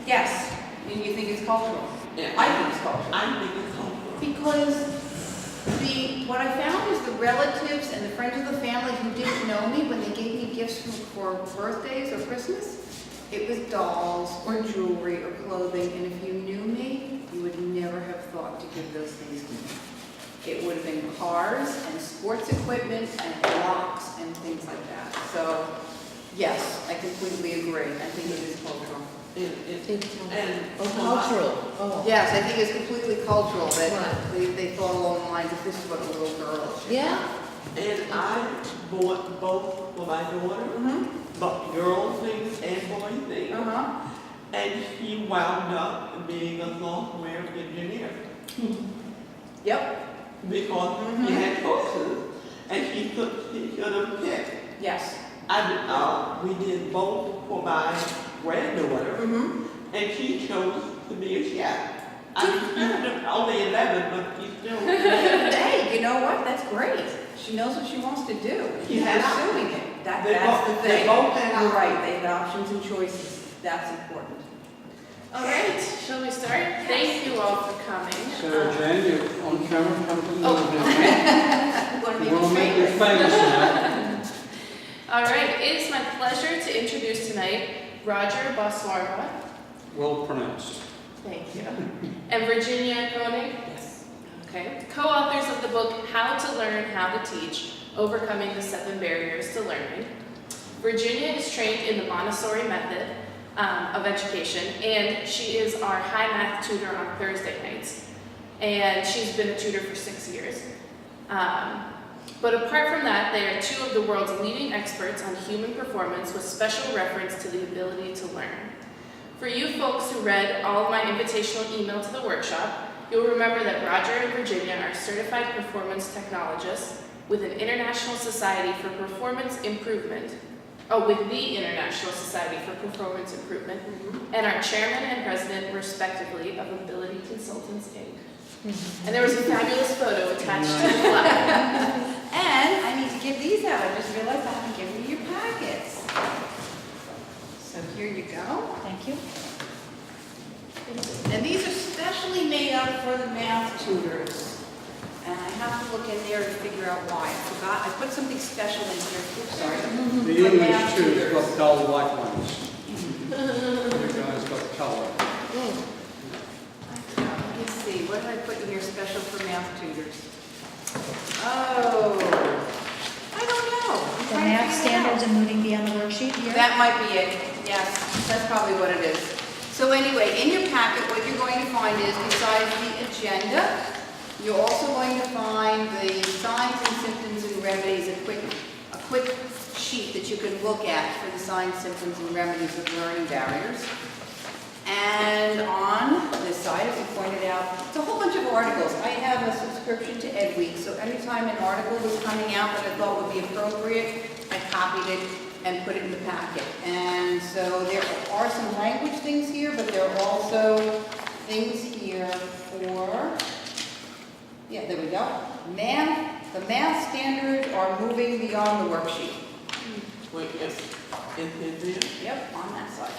Yes. And you think it's cultural? Yeah. I think it's cultural. I think it's cultural. Because what I found is the relatives and the friends of the family who didn't know me, when they gave me gifts for birthdays or Christmas, it was dolls or jewelry or clothing, and if you knew me, you would never have thought to give those things to me. It would have been cars and sports equipment and blocks and things like that. So, yes, I completely agree. I think it is cultural. Cultural. Oh. Yes, I think it's completely cultural that they thought along the lines of this is what a little girl should Yeah. And I bought both for my daughter, but girl things and boy things. And she wound up being a software engineer. Yep. Because she had choices, and she should have picked. Yes. We did both for my granddaughter, and she chose to be a chef. I mean, she's only 11, but she's still. Hey, you know what? That's great. She knows what she wants to do. She's pursuing it. That's the thing. They both have. You're right. They have options and choices. That's important. All right, shall we start? Thank you all for coming. So, Jane, you're on camera. Come to the Oh, middle. You You want to make you famous now? All right, it is my pleasure to introduce tonight Roger Boswarva. Well pronounced. Thank you. And Virginia Koenig. Yes. Okay. Co-authors of the book How to Learn, How to Teach, Overcoming the 7 Barriers to Learning. Virginia is trained in the Montessori method of education, and she is our high math tutor on Thursday nights. And she's been a tutor for 6 years. But apart from that, they are 2 of the world's leading experts on human performance with special reference to the ability to learn. For you folks who read all of my invitational email to the workshop, you'll remember that Roger and Virginia are certified performance technologists with an International Society for Performance Improvement, with the International Society for Performance Improvement, and are chairman and president, respectively, of Ability Consultants, Inc. And there was a fabulous photo attached to the flyer. And I need to give these out. I just realized I haven't given you your packets. So here you go. Thank you. And these are specially made up for the math tutors. And I have to look in there to figure out why. I forgot. I put something special in here. Oops, sorry. The For English math tutor's tutors. got dull white ones. The guy's got colour. Let me see. What did I put in here special for math tutors? Oh, I don't know. I'm The trying to math figure it out. standards and moving beyond the worksheet here. That might be it. Yes, that's probably what it is. So anyway, in your packet, what you're going to find is, besides the agenda, you're also going to find the signs and symptoms and remedies, a quick sheet that you can look at for the signs, symptoms, and remedies of learning barriers. And on this side, as you pointed out, it's a whole bunch of articles. I have a subscription to EdWeek, so anytime an article was coming out that I thought would be appropriate, I copied it and put it in the packet. And so there are some language things here, but there are also things here for, yeah, there we go. The math standards are moving beyond the worksheet. Wait, yes. Is it? Yep, on that side.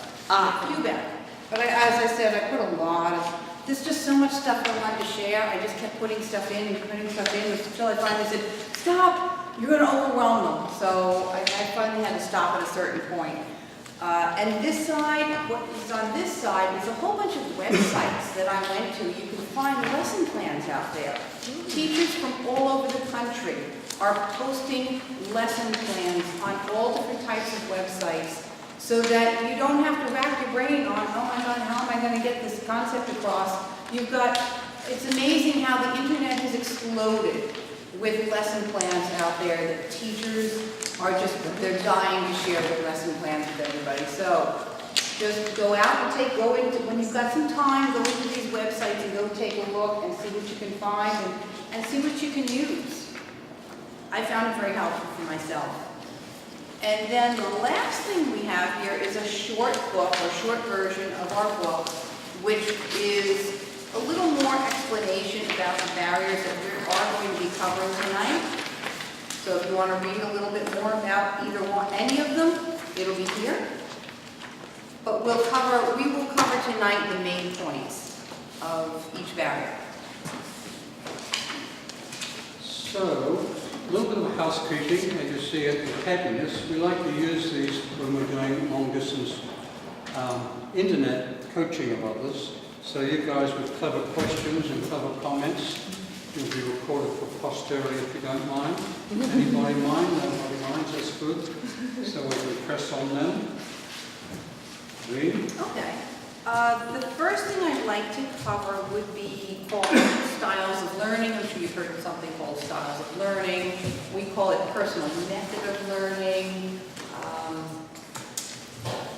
You bet. But as I said, I put a lot of, there's just so much stuff I wanted to share. I just kept putting stuff in until I finally said, stop, you're going to overwhelm them. So I finally had to stop at a certain point. And this side, what is on this side is a whole bunch of websites that I went to. You can find lesson plans out there. Teachers from all over the country are posting lesson plans on all different types of websites, so that you don't have to rack your brain on, oh my God, how am I going to get this concept across? It's amazing how the internet has exploded with lesson plans out there that teachers are they're dying to share their lesson plans with everybody. So just go out and when you've got some time, go into these websites and go take a look and see what you can find and see what you can use. I found it very helpful for myself. And then the last thing we have here is a short book, or short version of our book, which is a little more explanation about the barriers that we are going to be covering tonight. So if you want to read a little bit more about any of them, it'll be here. But we will cover tonight the main points of each barrier. So, a little bit of housekeeping, as you see at the Happiness. We like to use these when we're doing long-distance internet coaching of others. So you guys with clever questions and clever comments, you'll be recorded for posterity if you don't mind. Anybody mind? Nobody minds, that's good. So we can press on them. Read. Okay. The first thing I'd like to cover would be called styles of learning. I'm sure you've heard of something called styles of learning. We call it personal method of learning.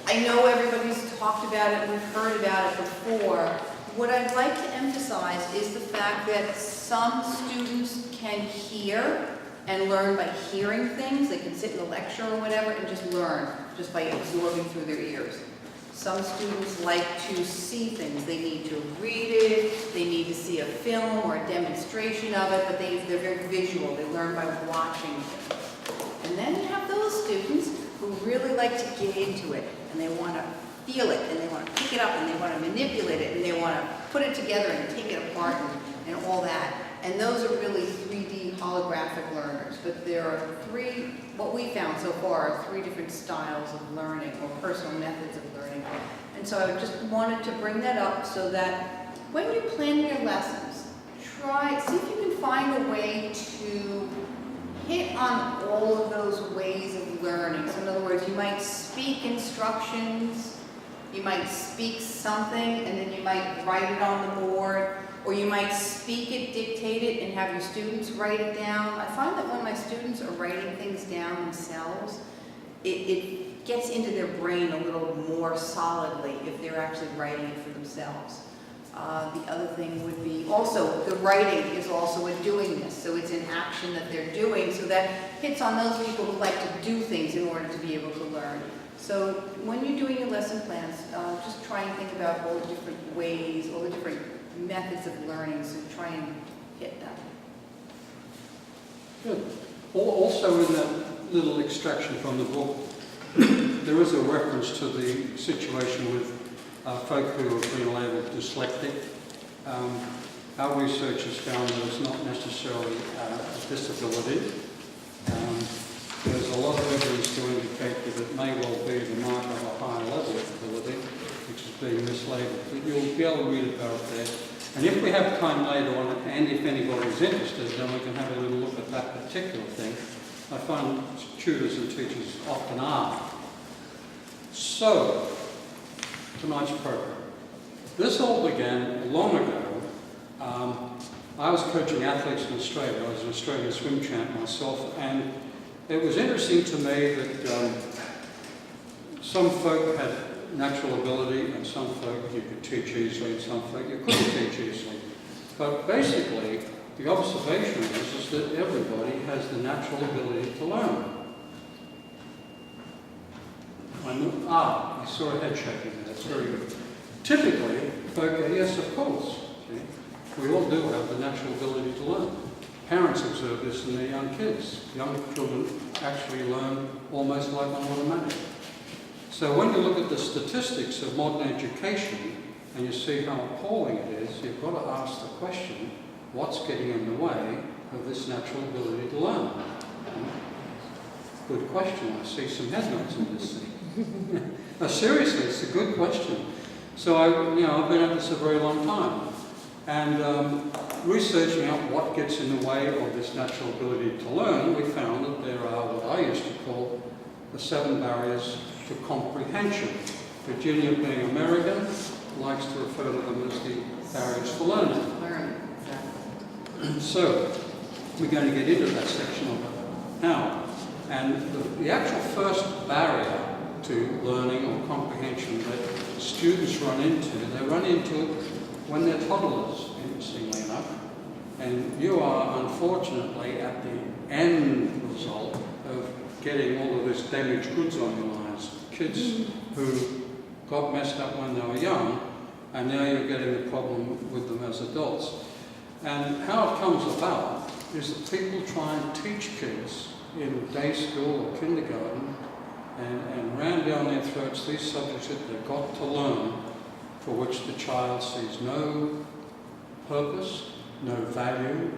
I know everybody's talked about it and we've heard about it before. What I'd like to emphasize is the fact that some students can hear and learn by hearing things. They can sit in a lecture or whatever and just learn, just by absorbing through their ears. Some students like to see things. They need to read it, they need to see a film or a demonstration of it, but they're very visual. They learn by watching things. And then you have those students who really like to get into it, and they want to feel it, and they want to pick it up, and they want to manipulate it, and they want to put it together and take it apart and all that. And those are really 3D holographic learners. But there are what we found so far are 3 different styles of learning or personal methods of learning. And so I just wanted to bring that up so that when you plan your lessons, see if you can find a way to hit on all of those ways of learning. So in other words, you might speak instructions, you might speak something, and then you might write it on the board, or you might speak it, dictate it, and have your students write it down. I find that when my students are writing things down themselves, it gets into their brain a little more solidly if they're actually writing it for themselves. The other thing would be also, the writing is also a doingness, so it's an action that they're doing, so that hits on those people who like to do things in order to be able to learn. So when you're doing your lesson plans, just try and think about all the different ways, all the different methods of learning, so try and hit them. Good. Also in that little extraction from the book, there is a reference to the situation with folk who have been labelled dyslexic. Our research has found that it's not necessarily a disability. There's a lot of evidence to indicate that it may well be the mark of a higher level of ability, which is being mislabelled. But you'll be able to read about it there. And if we have time later on, and if anybody's interested, then we can have a little look at that particular thing. I find tutors and teachers often are. So, tonight's program. This all began long ago. I was coaching athletes in Australia. I was an Australian swim champ myself, and it was interesting to me that some folk had natural ability and some folk you could teach easily and some folk you couldn't teach easily. But basically, the observation is that everybody has the natural ability to learn. I saw a head shaking there. That's very good. Typically, folk go, yes, of course. See? We all do have the natural ability to learn. Parents observe this in their young kids. Young children actually learn almost like on automatic. So when you look at the statistics of modern education and you see how appalling it is, you've got to ask the question, what's getting in the way of this natural ability to learn? Good question. I see some head nods in this thing. No, seriously, it's a good question. So I've been at this a very long time, and researching out what gets in the way of this natural ability to learn, we found that there are what I used to call the 7 barriers to comprehension. Virginia, being American, likes to refer to them as the barriers to learning. Learning, exactly. So we're going to get into that section of it now. And the actual first barrier to learning or comprehension that students run into, they run into it when they're toddlers, interestingly enough. And you are, unfortunately, at the end result of getting all of this damaged goods on your lives. Kids who got messed up when they were young, and now you're getting the problem with them as adults. And how it comes about is that people try and teach kids in day school or kindergarten and ram down their throats these subjects that they've got to learn for which the child sees no purpose, no value.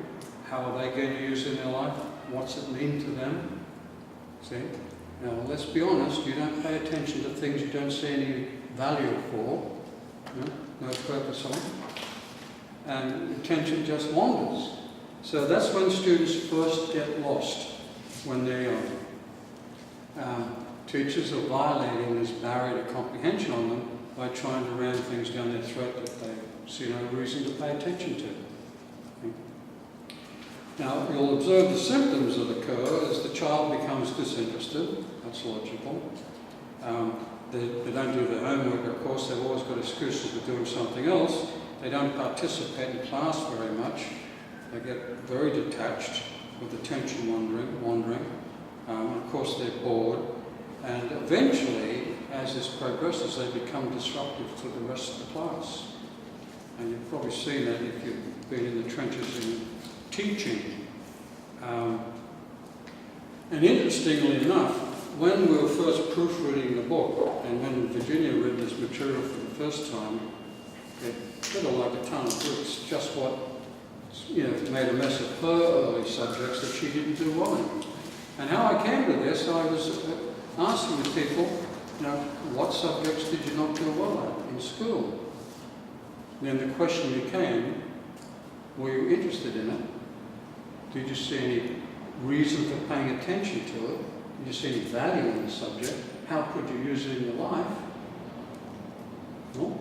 How are they going to use it in their life? What's it mean to them? See? Now, let's be honest, you don't pay attention to things you don't see any value for, no purpose on, and attention just wanders. So that's when students first get lost, when they're young. Teachers are violating this barrier to comprehension on them by trying to ram things down their throat that they see no reason to pay attention to. Now, you'll observe the symptoms that occur as the child becomes disinterested. That's logical. They don't do their homework, of course. They've always got excuses for doing something else. They don't participate in class very much. They get very detached with attention wandering. Of course, they're bored. And eventually, as this progresses, they become disruptive to the rest of the class. And you've probably seen that if you've been in the trenches in teaching. And interestingly enough, when we were first proofreading the book, and when Virginia read this material for the first time, it hit her like a ton of bricks, just what, made a mess of her early subjects that she didn't do well in. And how I came to this, I was asking the people, what subjects did you not do well at in school? Then the question became, were you interested in it? Did you see any reason for paying attention to it? Did you see any value in the subject? How could you use it in your life? No.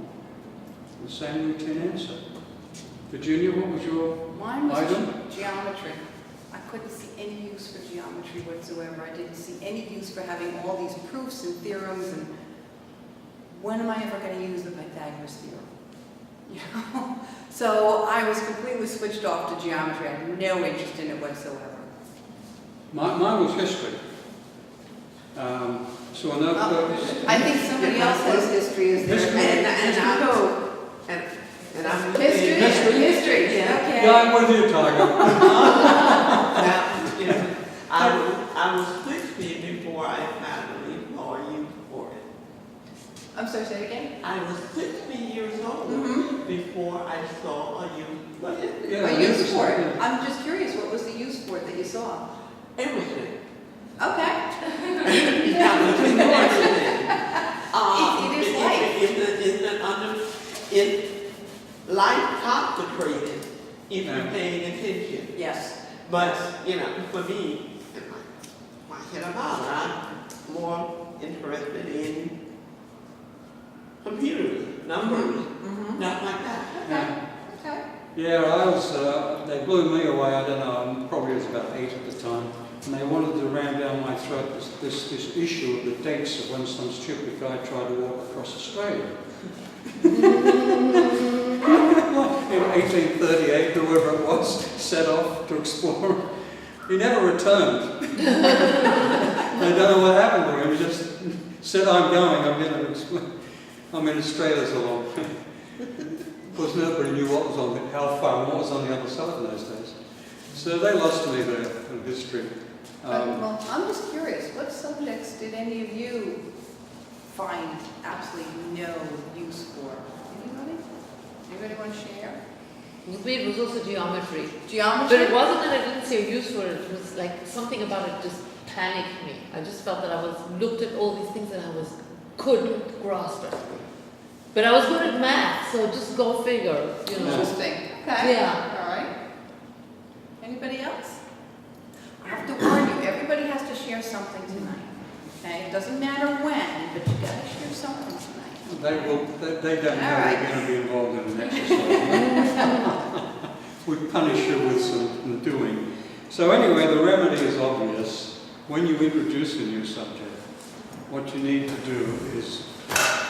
The same routine answer. Virginia, what was your Mine was item? geometry. I couldn't see any use for geometry whatsoever. I didn't see any use for having all these proofs and theorems, and when am I ever going to use the Pythagoras theorem? So I was completely switched off to geometry. I had no interest in it whatsoever. Mine was history. So I think somebody else has history as their And I'm History. Okay. Yeah, I'm with you, Tiger. I was 60 before I finally saw a use for it. I'm sorry, say it again? I was 60 years old before I saw a use for it. Yeah, A use for it. yeah. I'm just curious, what was the use for it that you saw? Everything. Okay. That was everything. It is life. In life concentrated if you're paying attention. Yes. But, for me, my head about I'm more interested in computers, numbers, stuff like that. Okay. Yeah, I was, they blew me away, I don't know, I probably was about 8 at the time, and they wanted to ram down my throat this issue of the dates of when some stupid guy tried to walk across Australia. In 1838, whoever it was, set off to explore. He never returned. I don't know what happened to him, he just said, I'm going, I'm going to explore. I'm in Australia so long. Of course, nobody knew what was on how far and what was on the other side in those days. So they lost me there in history. Well, I'm just curious, what subjects did any of you find absolutely no use for? Anybody? Anybody want to share? It was also geometry. Geometry? But it wasn't that I didn't see a use for it. It was like something about it just panicked me. I just felt that looked at all these things and couldn't grasp it. But I was good at math, so just go figure, Interesting. Okay. Yeah. All right. Anybody else? I have to warn you, everybody has to share something tonight. Okay? It doesn't matter when, but you got to share something tonight. They don't know we're going to be involved in an exercise. We punish you with some doing. So anyway, the remedy is obvious. When you introduce a new subject, what you need to do is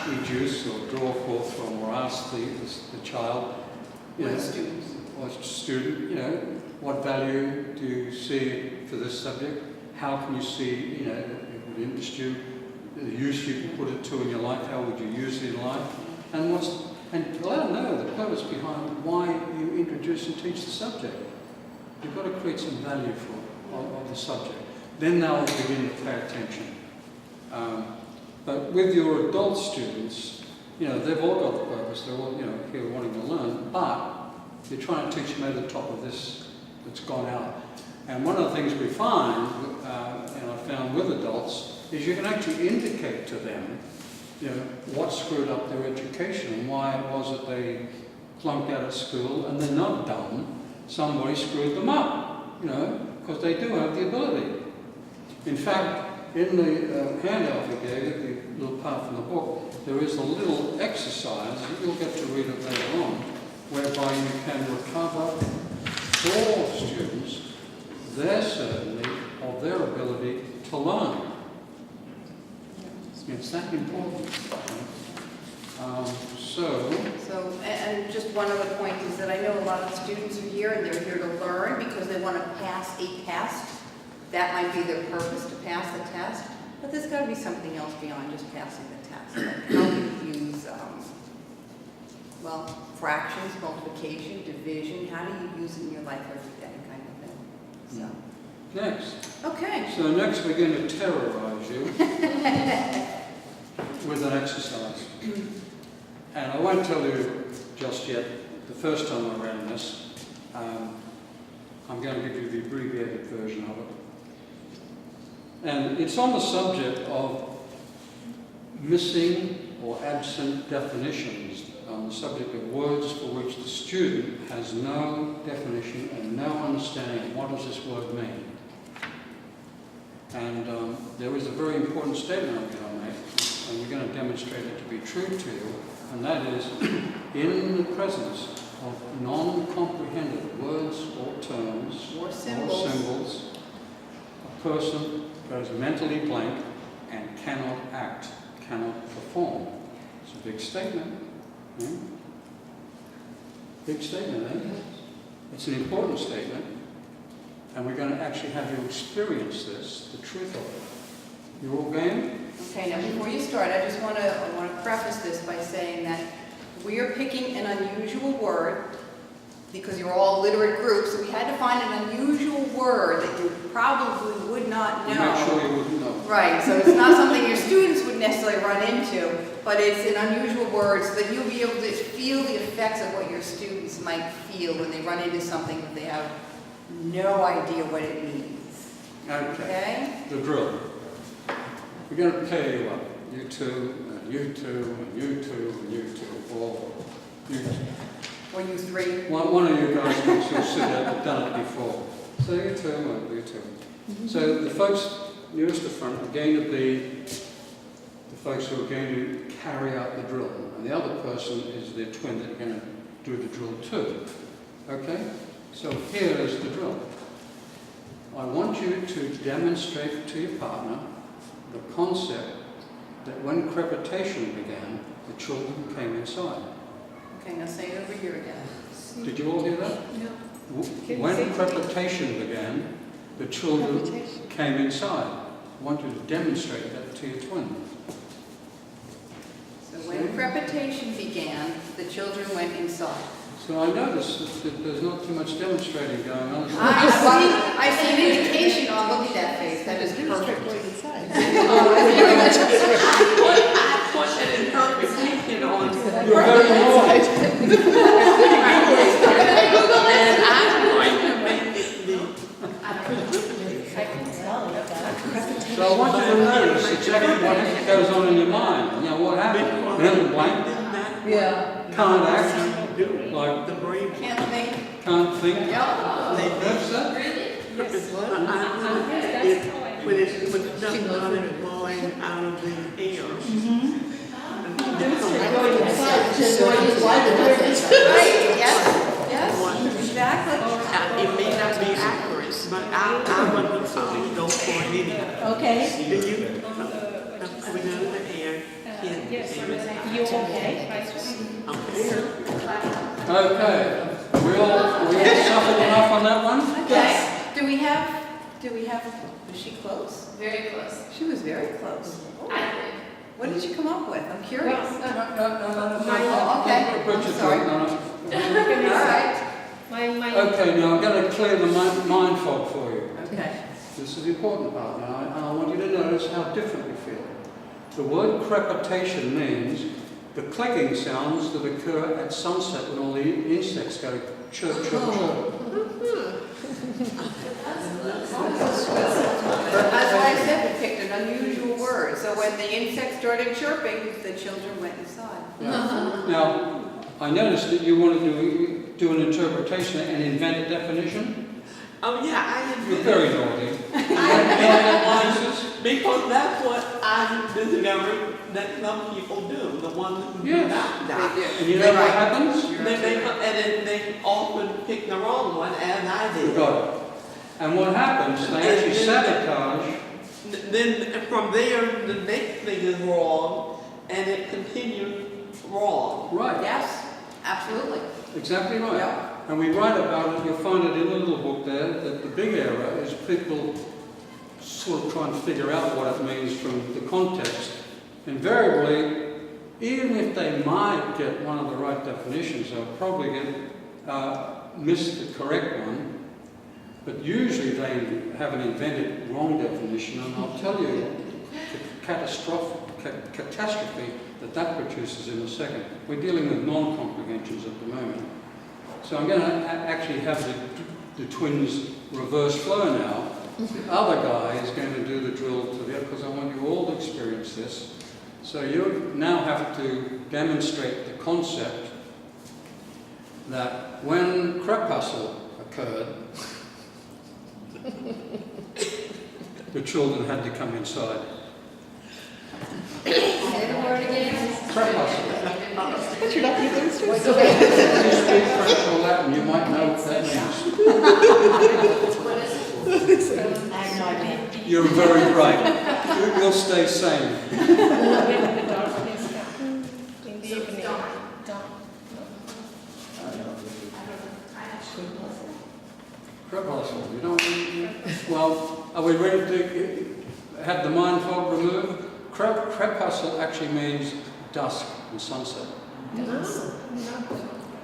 reduce or draw forth from or ask the child, student, what value do you see for this subject? How can you see, it would interest you, the use you can put it to in your life, how would you use it in life? And let them know the purpose behind why you introduce and teach the subject. You've got to create some value of the subject. Then they'll begin to pay attention. But with your adult students, you know, they've all got the purpose, they're all, you know, here wanting to learn, but you're trying to teach them at the top of this that's gone out. And one of the things we find, and I found with adults, is you can actually indicate to them, you know, what screwed up their education and why it was that they flunked out of school and they're not dumb. Somebody screwed them up, you know, because they do have the ability. In fact, in the handout we gave, the little part from the book, there is a little exercise, you'll get to read it later on, whereby you can recover for students their certainty of their ability to learn. It's that important. And just one other point is that I know a lot of students are here and they're here to learn because they want to pass a test. That might be their purpose, to pass the test. But there's got to be something else beyond just passing the test. Like how do you use, well, fractions, multiplication, division? How do you use it in your life every day, kind of thing. So. Next. Okay. So next we're going to terrorize you with an exercise. And I won't tell you just yet, the first time I ran this, I'm going to give you the abbreviated version of it. And it's on the subject of missing or absent definitions, on the subject of words for which the student has no definition and no understanding of what does this word mean. And there is a very important statement I'm going to make, and we're going to demonstrate it to be true to you, and that is, in the presence of non-comprehended words or terms or symbols, a person goes mentally blank and cannot act, cannot perform. It's a big statement. Big statement, eh? It's an important statement. And we're going to actually have you experience this, the truth of it. You all game? Okay, now before you start, I just want to preface this by saying that we are picking an unusual word because you're all literate groups, so we had to find an unusual word that you probably would not know. I'm not sure you wouldn't know. Right, so it's not something your students would necessarily run into, but it's an unusual word so that you'll be able to feel the effects of what your students might feel when they run into something that they have no idea what it means. Okay? The drill. We're going to pair you up. You two, and you two, and you two, and you two, or you two. Or you three. One of you guys thinks you'll sit there, have done it before. So you two, and you two. So the folks nearest the front are going to be the folks who are going to carry out the drill. And the other person is their twin that are going to do the drill too. Okay? So here is the drill. I want you to demonstrate to your partner the concept that when crepitation began, the children came inside. Okay, now say it over here again. Did you all hear that? No. When crepitation began, the children came inside. I want you to demonstrate that to your twin. So when crepitation began, the children went inside. So I noticed that there's not too much demonstrating going on. I see an indication on, look at that face, that is perfect. Put an interpretation on. You're very naughty. And I'm going to make it the. So I want you to notice exactly what goes on in your mind. You know, what happened? Mental blank, Yeah. can't act, like The brain. Can't think. can't think. Yep. That's it. When it's just not blowing out of the air. Right, yes, exactly. It may not be accurate, but I want the song go for it anyway. Okay. Do you? Coming out of the air. You okay? Okay. We all suffered enough on that one? Okay, do we have, was she close? Very close. She was very close. I think. What did you come up with? I'm curious. No. Oh, okay. Richard, Sorry. no. All right. Okay, now I'm going to clear the mind fog for you. Okay. This is the important part now, and I want you to notice how different you feel. The word crepitation means the clicking sounds that occur at sunset when all the insects go chirp, chirp, chirp. That's why I said we picked an unusual word. So when the insects started chirping, the children went inside. Now, I noticed that you wanted to do an interpretation and invent a definition. Oh yeah, I You're admit very it. naughty. Because that's what I discovered that some people do, the ones who do Yes. not die. And you know what happens? They often pick the wrong one, as I You did. got it. And what happens, they actually sabotage. Then from there, the next thing is wrong, and it continues wrong. Right. Yes, absolutely. Exactly right. Yeah. And we write about it, you'll find it in the little book there, that the big error is people sort of trying to figure out what it means from the context. Invariably, even if they might get one of the right definitions, they'll probably miss the correct one. But usually they have an invented wrong definition, and I'll tell you the catastrophe that produces in a second. We're dealing with non-comprehensions at the moment. So I'm going to actually have the twins reverse flow now. The other guy is going to do the drill to the other, because I want you all to experience this. So you now have to demonstrate the concept that when crepuscle occurred, the children had to come inside. Say the word again. Crepuscle. But you're not using instruments. If you speak French or Latin, you might know what that means. I have no idea. You're very bright. You'll stay sane. When the darkness comes in the evening. Dawn. Crepuscle, you don't. Well, are we ready to have the mind fog removed? Crepuscle actually means dusk and sunset.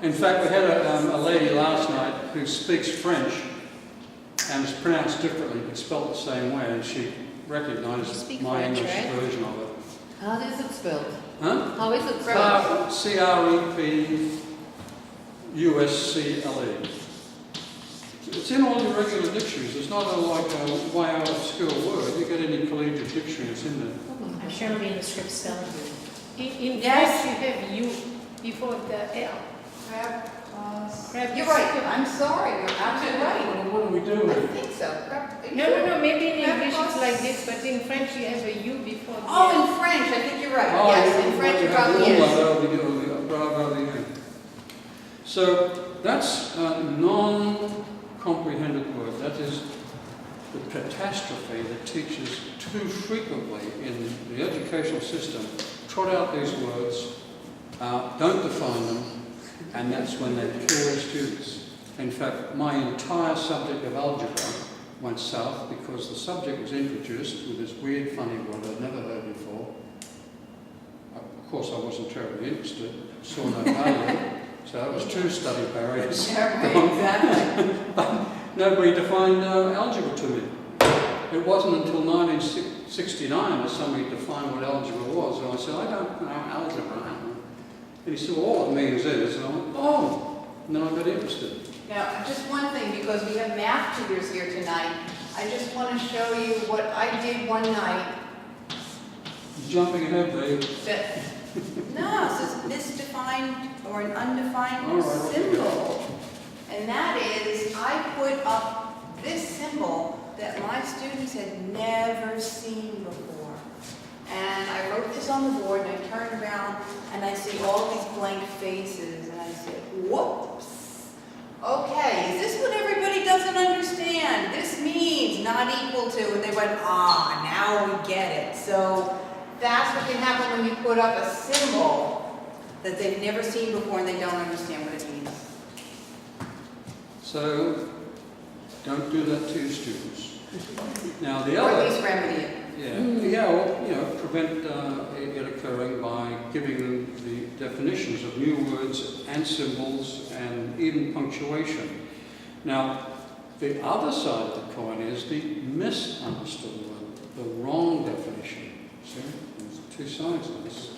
In fact, we had a lady last night who speaks French and it's pronounced differently but spelled the same way, and she recognized my French, English right? version of it. How is it spelled? Huh? How is it spelled? CREPUSCLE. It's in all your regular dictionaries. It's not like a way out of school word. You get any collegiate dictionary, it's in there. I'm sure it'll be in the script spelling. In Yes. French, you have you before the L. You're right. I'm sorry. You're absolutely right. What do we do I with it? think so. No. Maybe in English it's like this, but in French you have a U before the Oh, L. in French, I think you're right. Oh, Yes, in French, you it have probably the is. umlaut over the end. So that's a non-comprehended word. That is the catastrophe that teachers too frequently in the educational system trot out these words, don't define them, and that's when they kill their students. In fact, my entire subject of algebra went south because the subject was introduced with this weird, funny word I'd never heard before. Of course, I wasn't terribly interested, saw no value, so that was two study barriers. Yeah, right, exactly. But nobody defined algebra to me. It wasn't until 1969 that somebody defined what algebra was, and I said, I don't know algebra. And he said, well, all it means is, and I went, oh, and then I got interested. Now, just one thing, because we have math tutors here tonight, I just want to show you what I did one night. Jumping ahead, babe. That, no, it says misdefined or an undefined All right, symbol. And that is, I put up this symbol that my students had never seen before. And I wrote this on the board, and I turned around, and I see all these blank faces, and I said, whoops. Okay, is this what everybody doesn't understand? This means not equal to, and they went, now we get it. So that's what can happen when you put up a symbol that they've never seen before and they don't understand what it means. So, don't do that to your students. Now, the Or at other... least remedy it. Yeah, prevent it occurring by giving them the definitions of new words and symbols and even punctuation. Now, the other side of the coin is the misunderstood word, the wrong definition. See, there's two sides of this.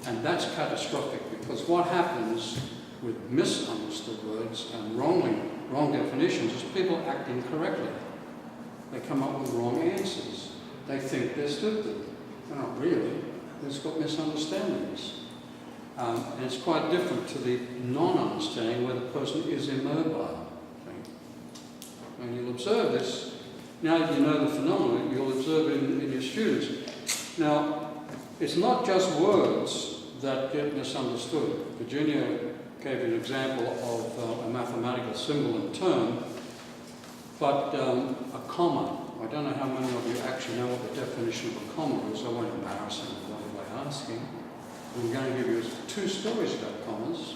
And that's catastrophic, because what happens with misunderstood words and wrong definitions is people act incorrectly. They come up with wrong answers. They think they're stupid. They're not really. They've got misunderstandings. And it's quite different to the non-understanding where the person is immobile. And you'll observe this. Now that you know the phenomenon, you'll observe it in your students. Now, it's not just words that get misunderstood. Virginia gave an example of a mathematical symbol and term, but a comma. I don't know how many of you actually know what the definition of a comma is. I won't embarrass anybody by asking. I'm going to give you 2 stories about commas.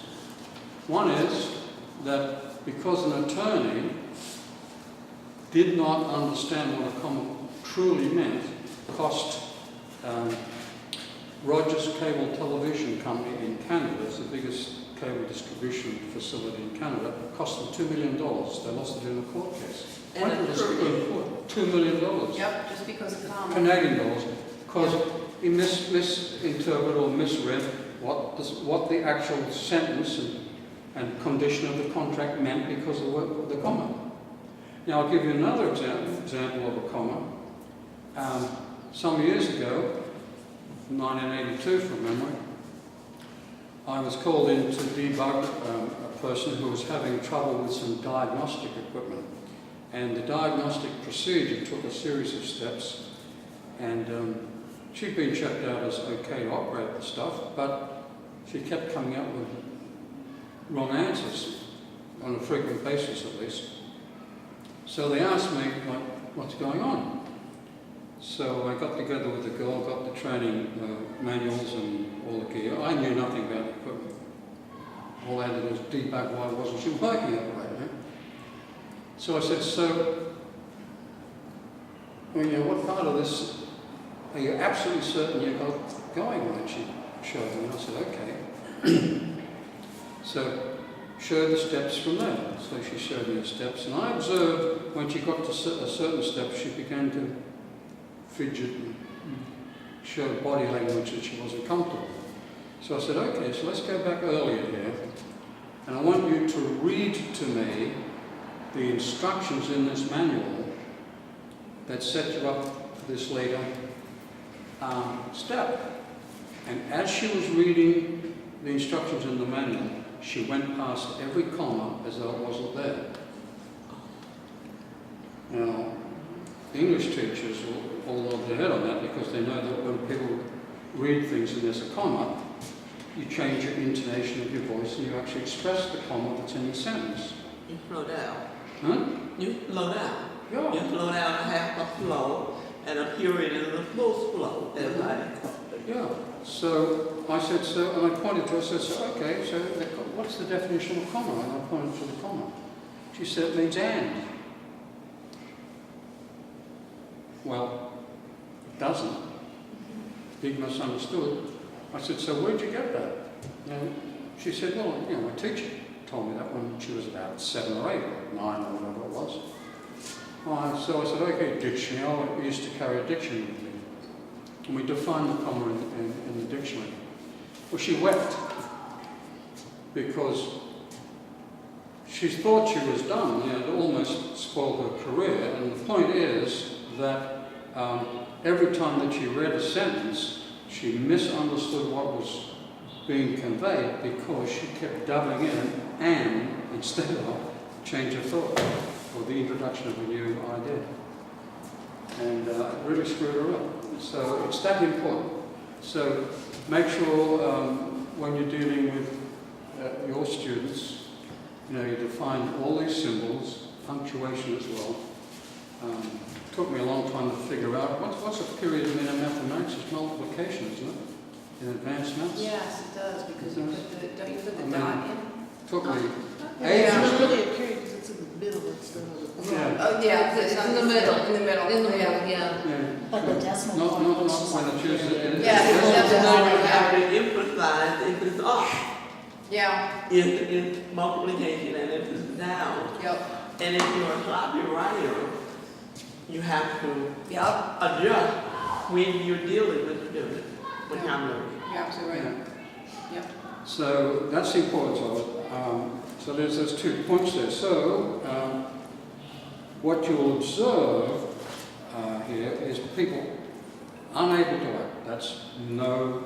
One is that because an attorney did not understand what a comma truly meant, cost Rogers Cable Television Company in Canada, it's the biggest cable distribution facility in Canada, it cost them $2 million. They lost it in a court case. And Went to the Supreme Court, $2 million. Yep, just because of comma. Canadian dollars, because he misinterpreted or misread what the actual sentence and condition of the contract meant because of the comma. Now I'll give you another example of a comma. Some years ago, 1982 from memory, I was called in to debug a person who was having trouble with some diagnostic equipment. And the diagnostic procedure took a series of steps, and she'd been checked out as okay to operate the stuff, but she kept coming up with wrong answers on a frequent basis at least. So they asked me, what's going on? So I got together with the girl, got the training manuals and all the gear. I knew nothing about the equipment. All I had to do was debug why wasn't she working that way. Right? So I said, what part of this are you absolutely certain you got going right? She showed me, and I said, okay. So showed the steps from there. So she showed me the steps, and I observed when she got to a certain step, she began to fidget and show body language that she wasn't comfortable. So I said, okay, so let's go back earlier here, and I want you to read to me the instructions in this manual that set you up for this later step. And as she was reading the instructions in the manual, she went past every comma as though it wasn't there. Now, the English teachers all nod their head on that because they know that when people read things and there's a comma, you change your intonation of your voice and you actually express the comma that's in the sentence. You slow down. Huh? You slow down. Yeah. You slow down a half a flow and a period in the full flow. Yeah. So I said, and I pointed to her, I said, okay, so what's the definition of comma? And I pointed to the comma. She said, it means and. Well, it doesn't. Big misunderstood. I said, so where'd you get that? And she said, well, my teacher told me that when she was about 7 or 8 or 9 or whatever it was. So I said, okay, dictionary. I used to carry a dictionary with me. And we defined the comma in the dictionary. Well, she wept because she thought she was done. It almost spoiled her career. And the point is that every time that she read a sentence, she misunderstood what was being conveyed because she kept doubling in and instead of change of thought or the introduction of a new idea. And it really screwed her up. So it's that important. So make sure when you're dealing with your students, you define all these symbols, punctuation as well. Took me a long time to figure out what's a period in mathematics? It's multiplication, isn't it? In advanced maths? Yes, it does, because don't you put the I dot in? Took me Yeah, ages. it's not really a period because it's in the middle instead of the Yeah. Oh, yeah, It's in the middle. In the middle. In the yeah. middle, yeah. Yeah. But the decimal Not point was when I choose it. Yeah, You that's always right. have to emphasize if it's up, Yeah, if it's multiplication, and if it's down. yep, And if you're a sloppy writer, you have to yep, adjust when you're dealing with students, vocabulary. you're absolutely right. Yep. So that's the importance of it. So there's those 2 points there. So what you'll observe here is people unable to act. That's no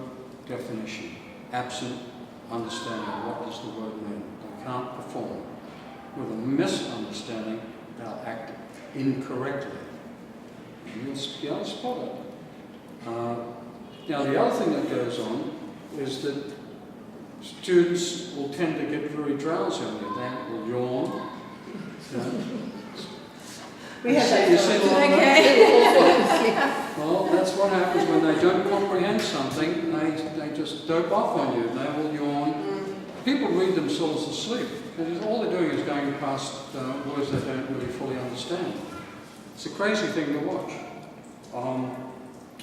definition. Absent understanding of what does the word mean. They can't perform. With a misunderstanding, they'll act incorrectly. You'll spot it. Now the other thing that goes on is that students will tend to get very drowsy on you. They will yawn. We had that. You see a lot of that? Okay. Well, that's what happens when they don't comprehend something. They just dope off on you. They will yawn. People read themselves asleep because all they're doing is going past words they don't really fully understand. It's a crazy thing to watch.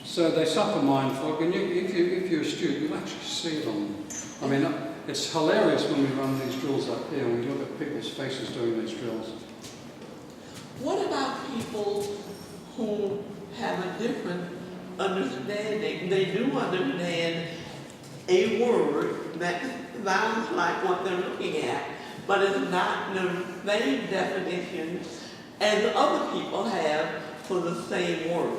So they suffer mind fog, and if you're a student, you'll actually see it on them. I mean, it's hilarious when we run these drills up here, and we look at people's faces doing these drills. What about people who have a different understanding? They do understand a word that sounds like what they're looking at, but it's not the same definition as other people have for the same word.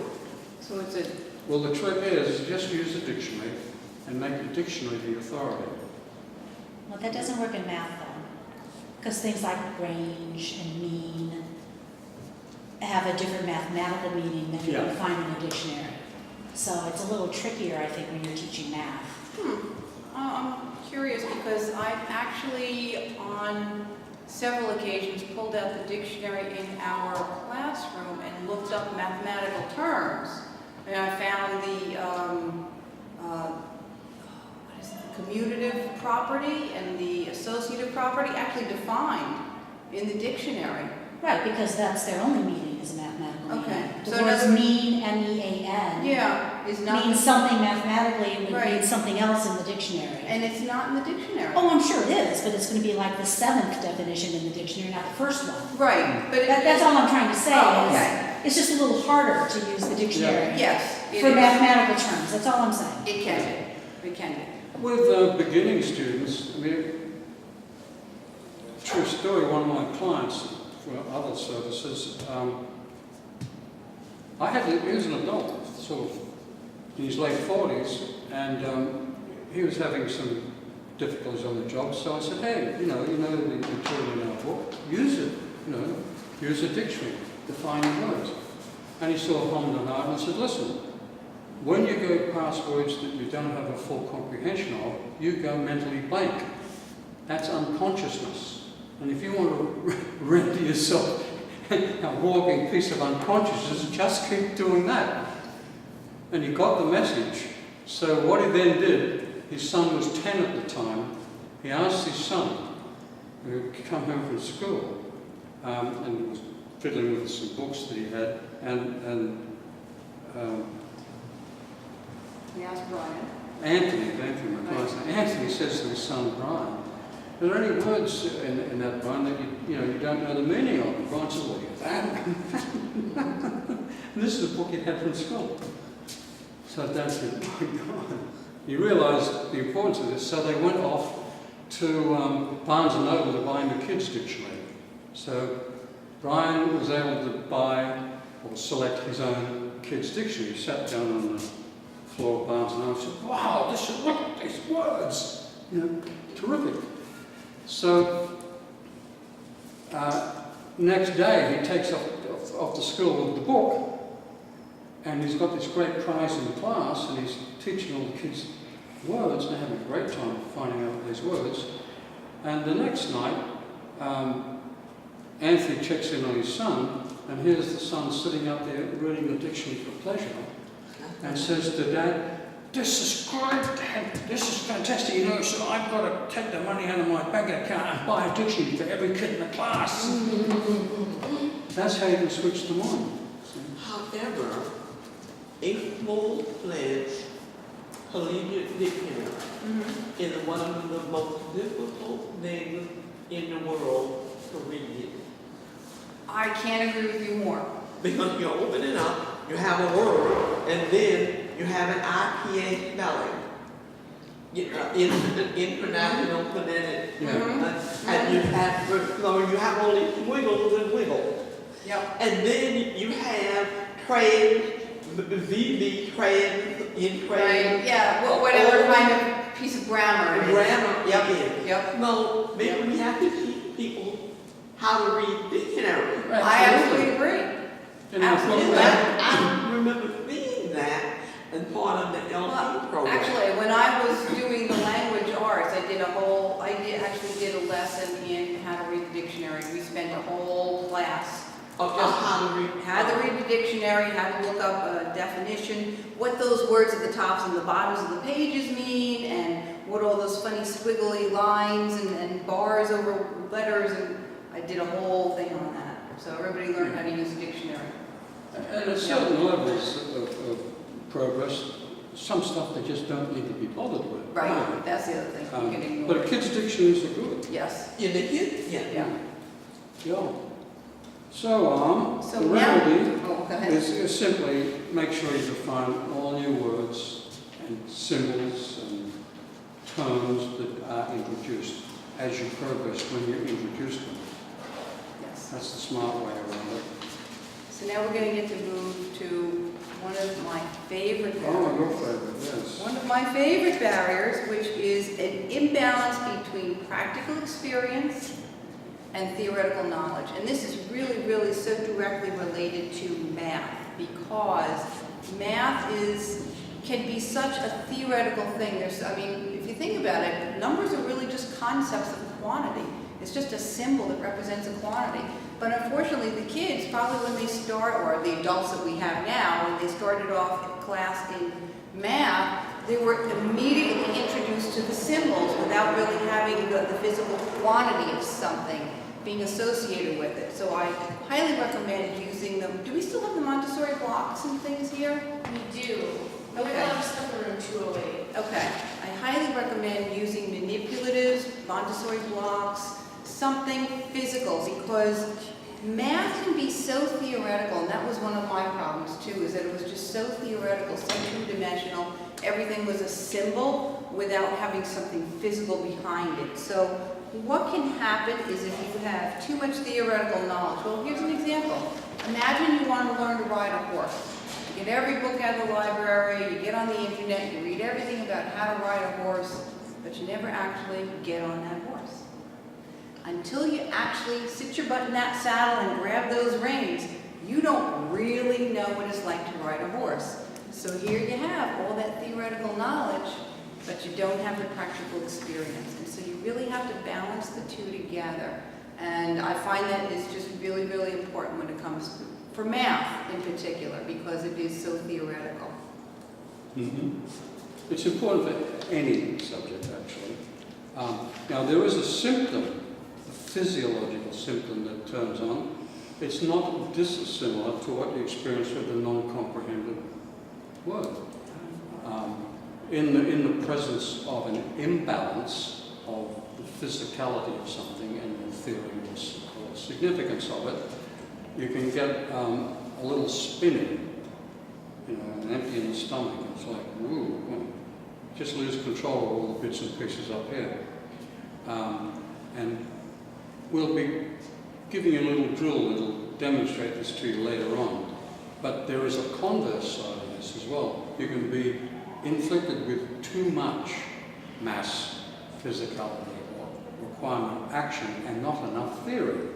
So it's a, Well, the trick is just use a dictionary and make the dictionary the authority. Well, that doesn't work in math though, because things like range and mean have a different mathematical meaning than you Yeah. can find in a dictionary. So it's a little trickier, I think, when you're teaching math. I'm curious because I've actually on several occasions pulled out the dictionary in our classroom and looked up mathematical terms. And I found the, what is it, the commutative property and the associative property actually defined in the dictionary. Right, because that's their only meaning is a mathematical meaning. Okay. The So in words other- mean, M-E-A-N, Yeah, is not, means something mathematically and would Right. mean something else in the dictionary. and it's not in the dictionary. Oh, I'm sure it is, but it's going to be like the 7th definition in the dictionary, not the first one. Right, but it. That's all I'm trying to say Oh, is, okay. it's just a little harder to use the dictionary Yes, it for is. mathematical terms, that's all I'm saying. It can be, it can be. With beginning students, I mean, true story, one of my clients for other services, he was an adult, sort of in his late 40s, and he was having some difficulties on the job, so I said, hey, you know the material in our book, use it, use a dictionary, defining words. And he sort of hummed and hawed, and I said, listen, when you go past words that you don't have a full comprehension of, you go mentally blank. That's unconsciousness. And if you want to render yourself a walking piece of unconsciousness, just keep doing that. And he got the message. So what he then did, his son was 10 at the time, he asked his son, who had come home from school, and was fiddling with some books that he had, and He asked Brian. Anthony says to his son Brian, are there any words in that, Brian, that you don't know the meaning of? And Brian said, well, that. And this is a book he'd had from school. So Dad said, my God. He realised the importance of this, so they went off to Barnes & Noble to buy him a kid's dictionary. So Brian was able to buy or select his own kid's dictionary. He sat down on the floor of Barnes & Noble and said, wow, look at these words. Terrific. So next day he takes off to school with the book, and he's got this great prize in the class, and he's teaching all the kids words, and they're having a great time finding out these words. And the next night, Anthony checks in on his son, and here's the son sitting up there reading the dictionary for pleasure, and says to Dad, this is great, Dad, this is fantastic, so I've got to take the money out of my bank account and buy a dictionary for every kid in the class. That's how you can switch them on. However, a full-fledged collegiate dictionary is one of the most difficult things in the world to read. I can't agree with you more. Because you open it up, you have a word, and then you have an IPA spelling. international phonetic. Yeah. And you have, so you have only wiggles and wiggles. Yep. And then you have trans, VB, trans, in Right, trans. yeah, whatever kind of piece of grammar it is. Grammar, Yep, yep. No, maybe we have to teach people how to read dictionary. I absolutely agree. And Absolutely. I remember seeing that as part of the LP Well, program. actually, when I was doing the language arts, actually did a lesson in how to read the dictionary. We spent a whole class Of how to read. how to read the dictionary, how to look up a definition, what those words at the tops and the bottoms of the pages mean, and what all those funny squiggly lines and bars over letters, and I did a whole thing on that. So everybody learned how to use a dictionary. And at certain levels of progress, some stuff they just don't need to be bothered with. Right, that's the other thing, you can ignore But it. kids' dictionaries are good. Yes, In the kids, yeah. yeah. Yeah. So, So the now, remedy oh, go ahead. is simply make sure you define all new words and symbols and terms that are introduced as you progress when you introduce them. Yes. That's the smart way around it. So now we're going to get to move to one of my favorite Oh, your barriers. favorite, yes. One of my favorite barriers, which is an imbalance between practical experience and theoretical knowledge. And this is really, really so directly related to math, because math can be such a theoretical thing. If you think about it, numbers are really just concepts of quantity. It's just a symbol that represents a quantity. But unfortunately, the kids, probably when they start, or the adults that we have now, when they started off in class in math, they were immediately introduced to the symbols without really having the physical quantity of something being associated with it. So I highly recommend using them. Do we still have the Montessori blocks and things here? We do. We have a Okay. lot of stuff in room 208. Okay. I highly recommend using manipulatives, Montessori blocks, something physical, because math can be so theoretical, and that was one of my problems too, is that it was just so theoretical, so two-dimensional. Everything was a symbol without having something physical behind it. So what can happen is if you have too much theoretical knowledge. Well, here's an example. Imagine you want to learn to ride a horse. You get every book out of the library, you get on the internet, you read everything about how to ride a horse, but you never actually get on that horse. Until you actually sit your butt in that saddle and grab those reins, you don't really know what it's like to ride a horse. So here you have all that theoretical knowledge, but you don't have the practical experience. And so you really have to balance the two together. And I find that is just really, really important when it comes to, for math in particular, because it is so theoretical. It's important for any subject, actually. Now, there is a symptom, a physiological symptom that turns on. It's not dissimilar to what you experience with the non-comprehended word. In the presence of an imbalance of the physicality of something and the theory or significance of it, you can get a little spinning, an empty in the stomach. It's like, ooh, just lose control of all the bits and pieces up here. And we'll be giving you a little drill that'll demonstrate this to you later on. But there is a converse side of this as well. You can be inflicted with too much mass physicality or requirement of action and not enough theory.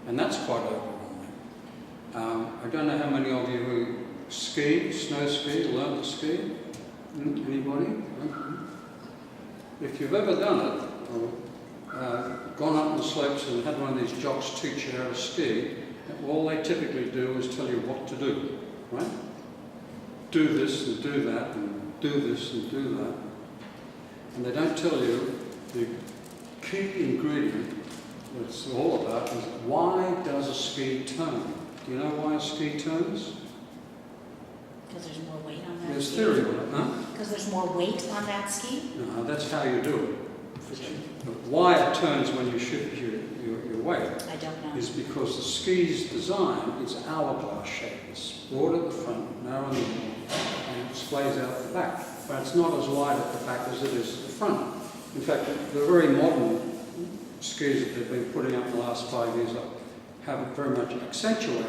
And that's quite overwhelming. I don't know how many of you who ski, snow ski, learn to ski. Anybody? If you've ever done it, or gone up the slopes and had one of these jocks teach you how to ski, all they typically do is tell you what to do, right? Do this and do that, and do this and do that. And they don't tell you the key ingredient that it's all about is why does a ski turn? Do you know why a ski turns? Because there's more weight on that There's ski. theory on it, huh? Because there's more weight on that ski? No, that's how you do it. But why it turns when you shift your weight I don't know. is because the ski's design is hourglass shape. It's broad at the front, narrow in the middle, and it displays out the back. But it's not as wide at the back as it is at the front. In fact, the very modern skis that they've been putting up in the last 5 years have it very much accentuated.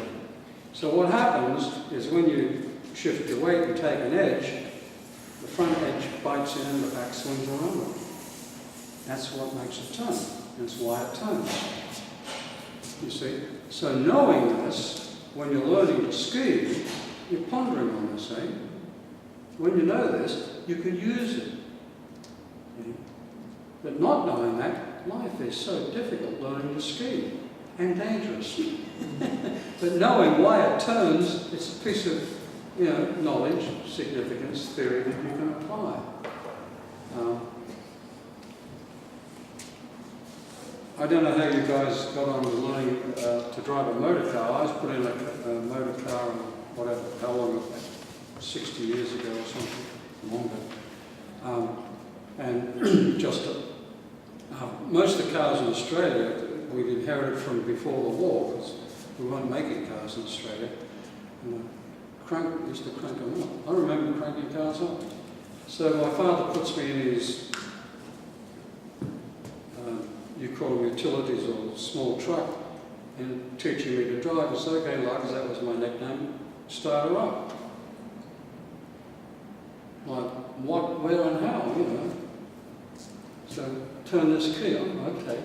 So what happens is when you shift your weight and take an edge, the front edge bites in and the back swings around it. That's what makes it turn. That's why it turns. You see? So knowing this, when you're learning to ski, you're pondering on this, eh? When you know this, you can use it. But not knowing that, life is so difficult learning to ski and dangerous. But knowing why it turns, it's a piece of knowledge, significance, theory that you can apply. I don't know how you guys got on with learning to drive a motor car. I was put in a motor car, whatever, how long, 60 years ago or something, longer. And just most of the cars in Australia we'd inherited from before the war, because we weren't making cars in Australia. And used to crank them up. I remember cranking cars up. So my father puts me in his, you call them utilities or small truck, and teaching me to drive. I said, okay, Lugs, that was my nickname, start her up. Like, what, where and how, So, turn this key on, okay.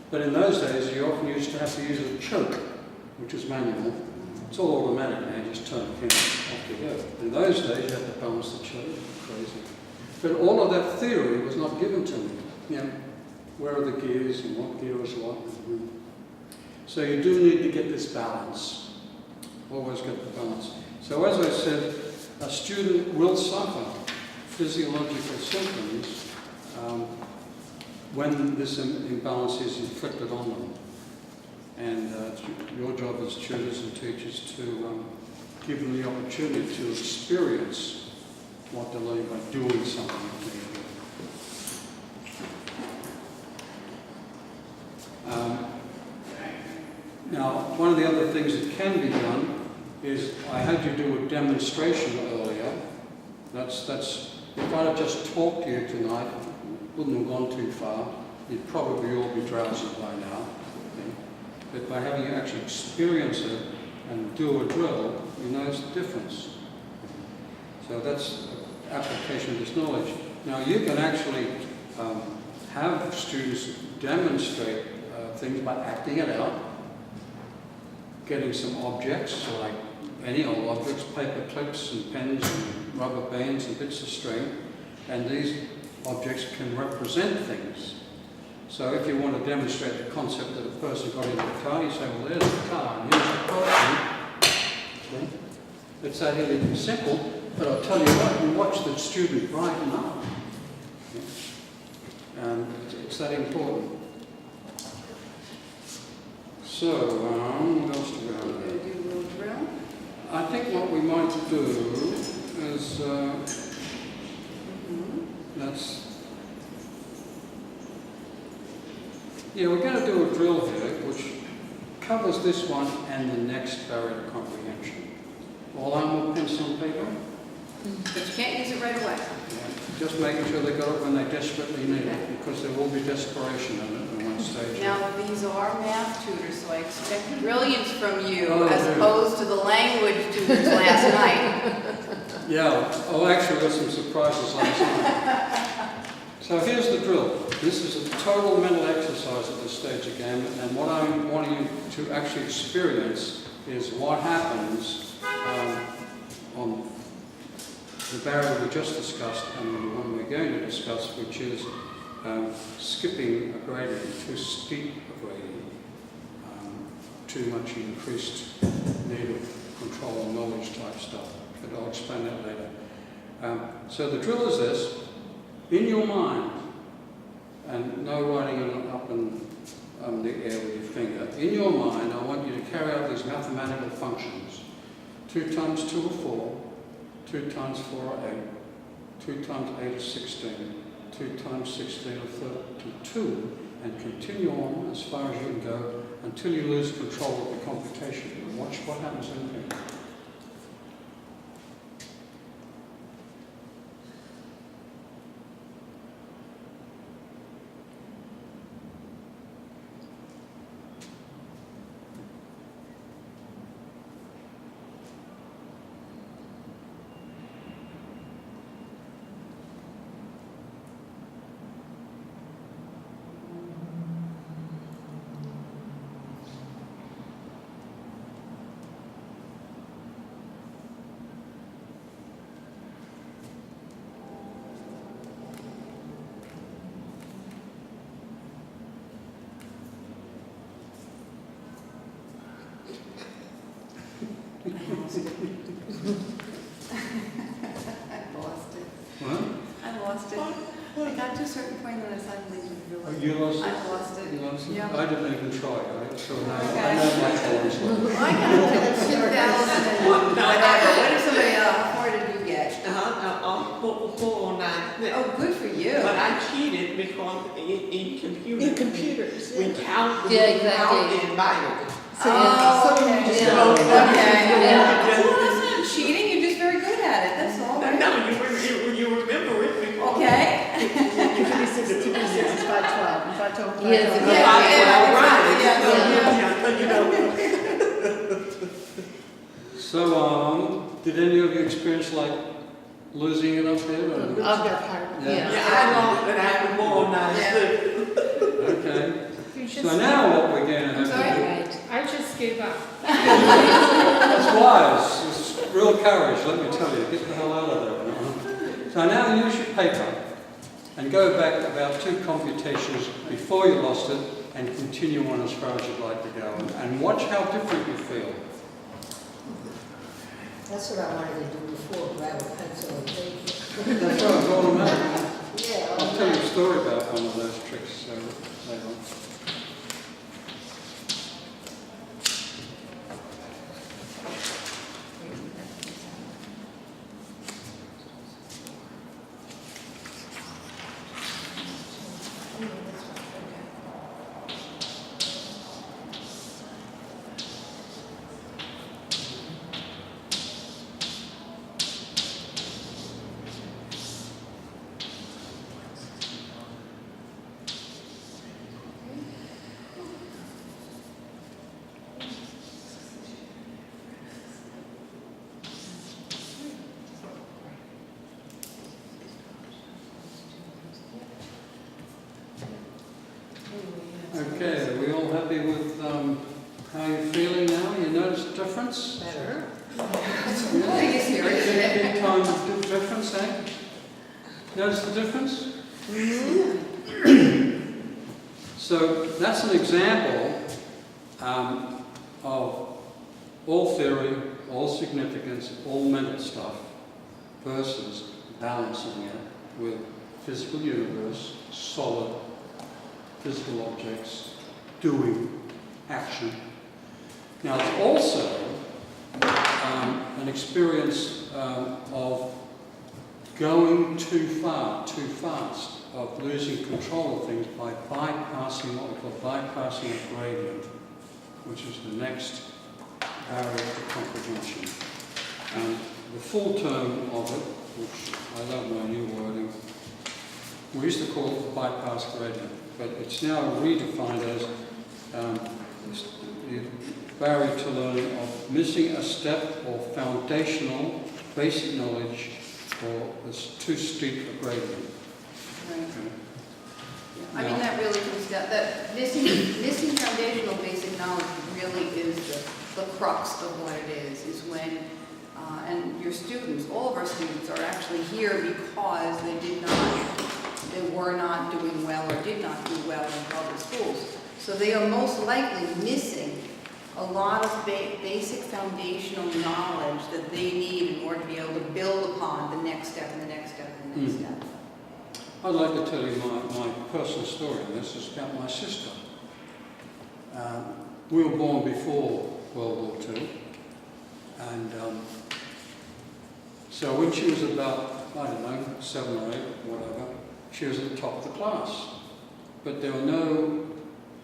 But in those days, you often used to have to use a choke, which was manual. It's all automatic now, you just turn the key, off you go. In those days, you had to balance the choke, crazy. But all of that theory was not given to me. Where are the gears and what gear is what? So you do need to get this balance. Always get the balance. So as I said, a student will suffer physiological symptoms when this imbalance is inflicted on them. And it's your job as tutors and teachers to give them the opportunity to experience what they're learning by doing something. Now, one of the other things that can be done is, I had you do a demonstration earlier. That's if I'd have just talked to you tonight, wouldn't have gone too far. You'd probably all be drowsy by now. But by having you actually experience it and do a drill, you notice the difference. So that's application of this knowledge. Now you can actually have students demonstrate things by acting it out, getting some objects, like any old objects, paper clips and pens and rubber bands and bits of string, and these objects can represent things. So if you want to demonstrate the concept that a person got into the car, you say, well, there's the car, and here's the person. Okay? It's that really simple, but I'll tell you what, you watch the student brighten up. Okay? And it's that important. So, what else do we have? We're going to do a little drill. I think what we might do is, we're going to do a drill here, which covers this one and the next barrier to comprehension. All arm with pencil and paper? But you can't use it right away. Yeah. Just making sure they got it when they desperately need it, because there will be desperation in it at one stage. Now, these are math tutors, so I expect brilliance from you, Oh, as dear. opposed to the language tutors last night. Yeah, actually got some surprises last night. So here's the drill. This is a total mental exercise at this stage again, and what I'm wanting you to actually experience is what happens on the barrier we just discussed and the one we're going to discuss, which is skipping a gradient, too steep a gradient, too much increased need of control and knowledge type stuff. But I'll explain that later. So the drill is this. In your mind, and no writing it up in the air with your finger, in your mind I want you to carry out these mathematical functions. 2 times 2 are 4, 2 times 4 are 8, 2 times 8 is 16, 2 times 16 are 32, and continue on as far as you can go until you lose control of the computation. And watch what happens in here. I lost it. What? I lost it. I got to a certain point and I suddenly Oh, realized. you lost it? I lost it. You lost it? Yeah. I didn't even try, right? So now Okay. I know my problems. Well, I got up to 2,000 and whatever. What did somebody else, how far did you get? 409. Oh, good for you. But I cheated because in computers. computers. We count the Yeah, exactly. in Bible. Oh, okay. Yeah. Okay. Yeah. Well, that's not cheating, you're just very good at it, that's all. right? No, you remember it because. Okay. TP6 is 512, 512. Yes, So, did any of you experience like losing it up here? Or? I've got part. Yeah. Yeah, I lost it after 409. Yeah. Okay. You just- So now what we're going to have Sorry? to do, Right. I just gave up. that's wise, it's real courage, let me tell you, get the hell out of there. So now use your paper and go back about 2 computations before you lost it and continue on as far as you'd like to go and watch how different you feel. That's what I wanted to do before, grab a pencil and paper. That's what I told them. Yeah. I'll tell you a story about one of those tricks later on. Okay, are we all happy with how you're feeling now? You notice a difference? Better. Biggest here, isn't it? Big time difference, eh? Notice the difference? So that's an example of all theory, all significance, all mental stuff versus balancing it with physical universe, solid physical objects, doing action. Now it's also an experience of going too far, too fast, of losing control of things by bypassing what we call bypassing a gradient, which is the next barrier to comprehension. And the full term of it, which I love my new wording, we used to call it the bypass gradient, but it's now redefined as the barrier to learning of missing a step or foundational basic knowledge or it's too steep a gradient. Right. Okay. I mean, that really comes down, that missing foundational basic knowledge really is the crux of what it is when, and your students, all of our students are actually here because they were not doing well or did not do well in public schools. So they are most likely missing a lot of basic foundational knowledge that they need in order to be able to build upon the next step and the next step and the next step. I'd like to tell you my personal story, and this is about my sister. We were born before World War II, and so when she was about, I don't know, 7 or 8, whatever, she was at the top of the class. But there were no